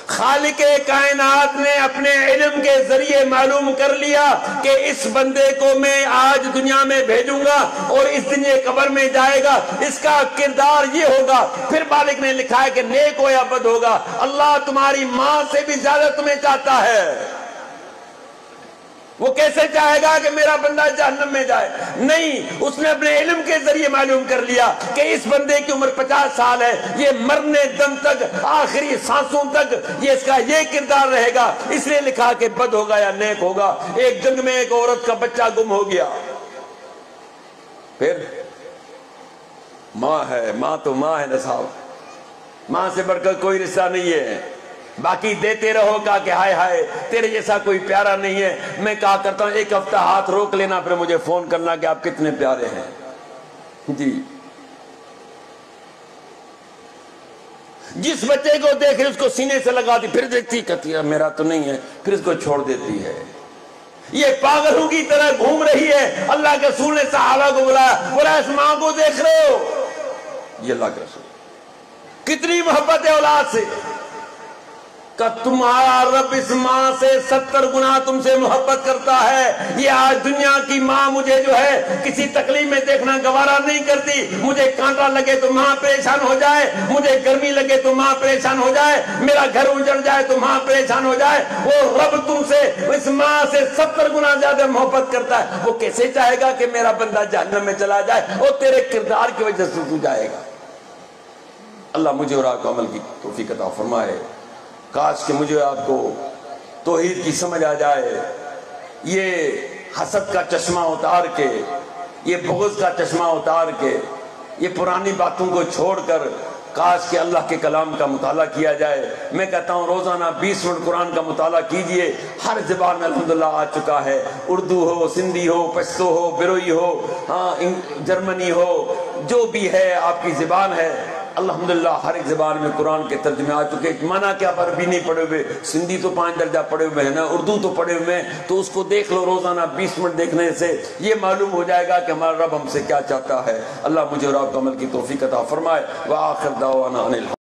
خالق کائنات نے اپنے علم کے ذریعے معلوم کر لیا کہ اس بندے کو میں آج دنیا میں بھیجوں گا اور اس دن یہ قبر میں جائے گا, اس کا کردار یہ ہوگا. پھر مالک نے لکھا ہے کہ نیک ہو یا بد ہوگا. اللہ تمہاری ماں سے بھی زیادہ تمہیں چاہتا ہے. وہ کیسے چاہے گا کہ میرا بندہ جہنم میں جائے؟ نہیں, اس نے اپنے علم کے ذریعے معلوم کر لیا کہ اس بندے کی عمر 50 سال ہے, یہ مرنے دم تک, آخری سانسوں تک یہ اس کا یہ کردار رہے گا. اس لیے لکھا کہ بد ہوگا یا نیک ہوگا. ایک جنگ میں ایک عورت کا بچہ گم ہو گیا. پھر ماں ہے, ماں تو ماں ہے نا صاحب, ماں سے بڑھ کر کوئی رشتہ نہیں ہے. باقی دیتے رہو. کہا کہ ہائے ہائے تیرے جیسا کوئی پیارا نہیں ہے. میں کہا کرتا ہوں ایک ہفتہ ہاتھ روک لینا, پھر مجھے فون کرنا کہ آپ کتنے پیارے ہیں. جی, جس بچے کو دیکھ رہی اس کو سینے سے لگا دی, پھر دیکھتی کہتی ہے میرا تو نہیں ہے, پھر اس کو چھوڑ دیتی ہے. یہ پاگلوں کی طرح گھوم رہی ہے. اللہ کے رسول نے صحابہ کو بولا اس ماں کو دیکھ رہے ہو؟ یہ اللہ کے رسول کتنی محبت ہے اولاد سے. کہ تمہارا رب اس ماں سے 70 گنا تم سے محبت کرتا ہے. یہ آج دنیا کی ماں مجھے جو ہے کسی تکلیف میں دیکھنا گوارا نہیں کرتی. مجھے کانٹا لگے تو ماں پریشان ہو جائے, مجھے گرمی لگے تو ماں پریشان ہو جائے, میرا گھر اجڑ جائے تو ماں پریشان ہو جائے. وہ رب تم سے, اس ماں سے 70 گنا زیادہ محبت کرتا ہے. وہ کیسے چاہے گا کہ میرا بندہ جہنم میں چلا جائے؟ وہ تیرے کردار کی وجہ سے تو جائے گا. اللہ مجھے اور آپ کو عمل کی توفیق عطا فرمائے. کاش کہ مجھے آپ کو توحید کی سمجھ آ جائے. یہ حسد کا چشمہ اتار کے, یہ بغض کا چشمہ اتار کے, یہ پرانی باتوں کو چھوڑ کر کاش کہ اللہ کے کلام کا مطالعہ کیا جائے. میں کہتا ہوں روزانہ 20 منٹ قرآن کا مطالعہ کیجئے. ہر زبان میں الحمدللہ آ چکا ہے. اردو ہو, سندھی ہو, پشتو ہو, بروئی ہو, جرمنی ہو, جو بھی ہے آپ کی زبان ہے, الحمدللہ ہر ایک زبان میں قرآن کے ترجمے آ چکے. مانا کہ آپ عربی نہیں پڑھے ہوئے, سندھی تو 5 درجہ پڑھے ہوئے ہیں نا, اردو تو پڑھے ہوئے ہیں, تو اس کو دیکھ لو. روزانہ 20 منٹ دیکھنے سے یہ معلوم ہو جائے گا کہ ہمارا رب ہم سے کیا چاہتا ہے. اللہ مجھے اور آپ کو عمل کی توفیق عطا فرمائے. وآخر دعوانا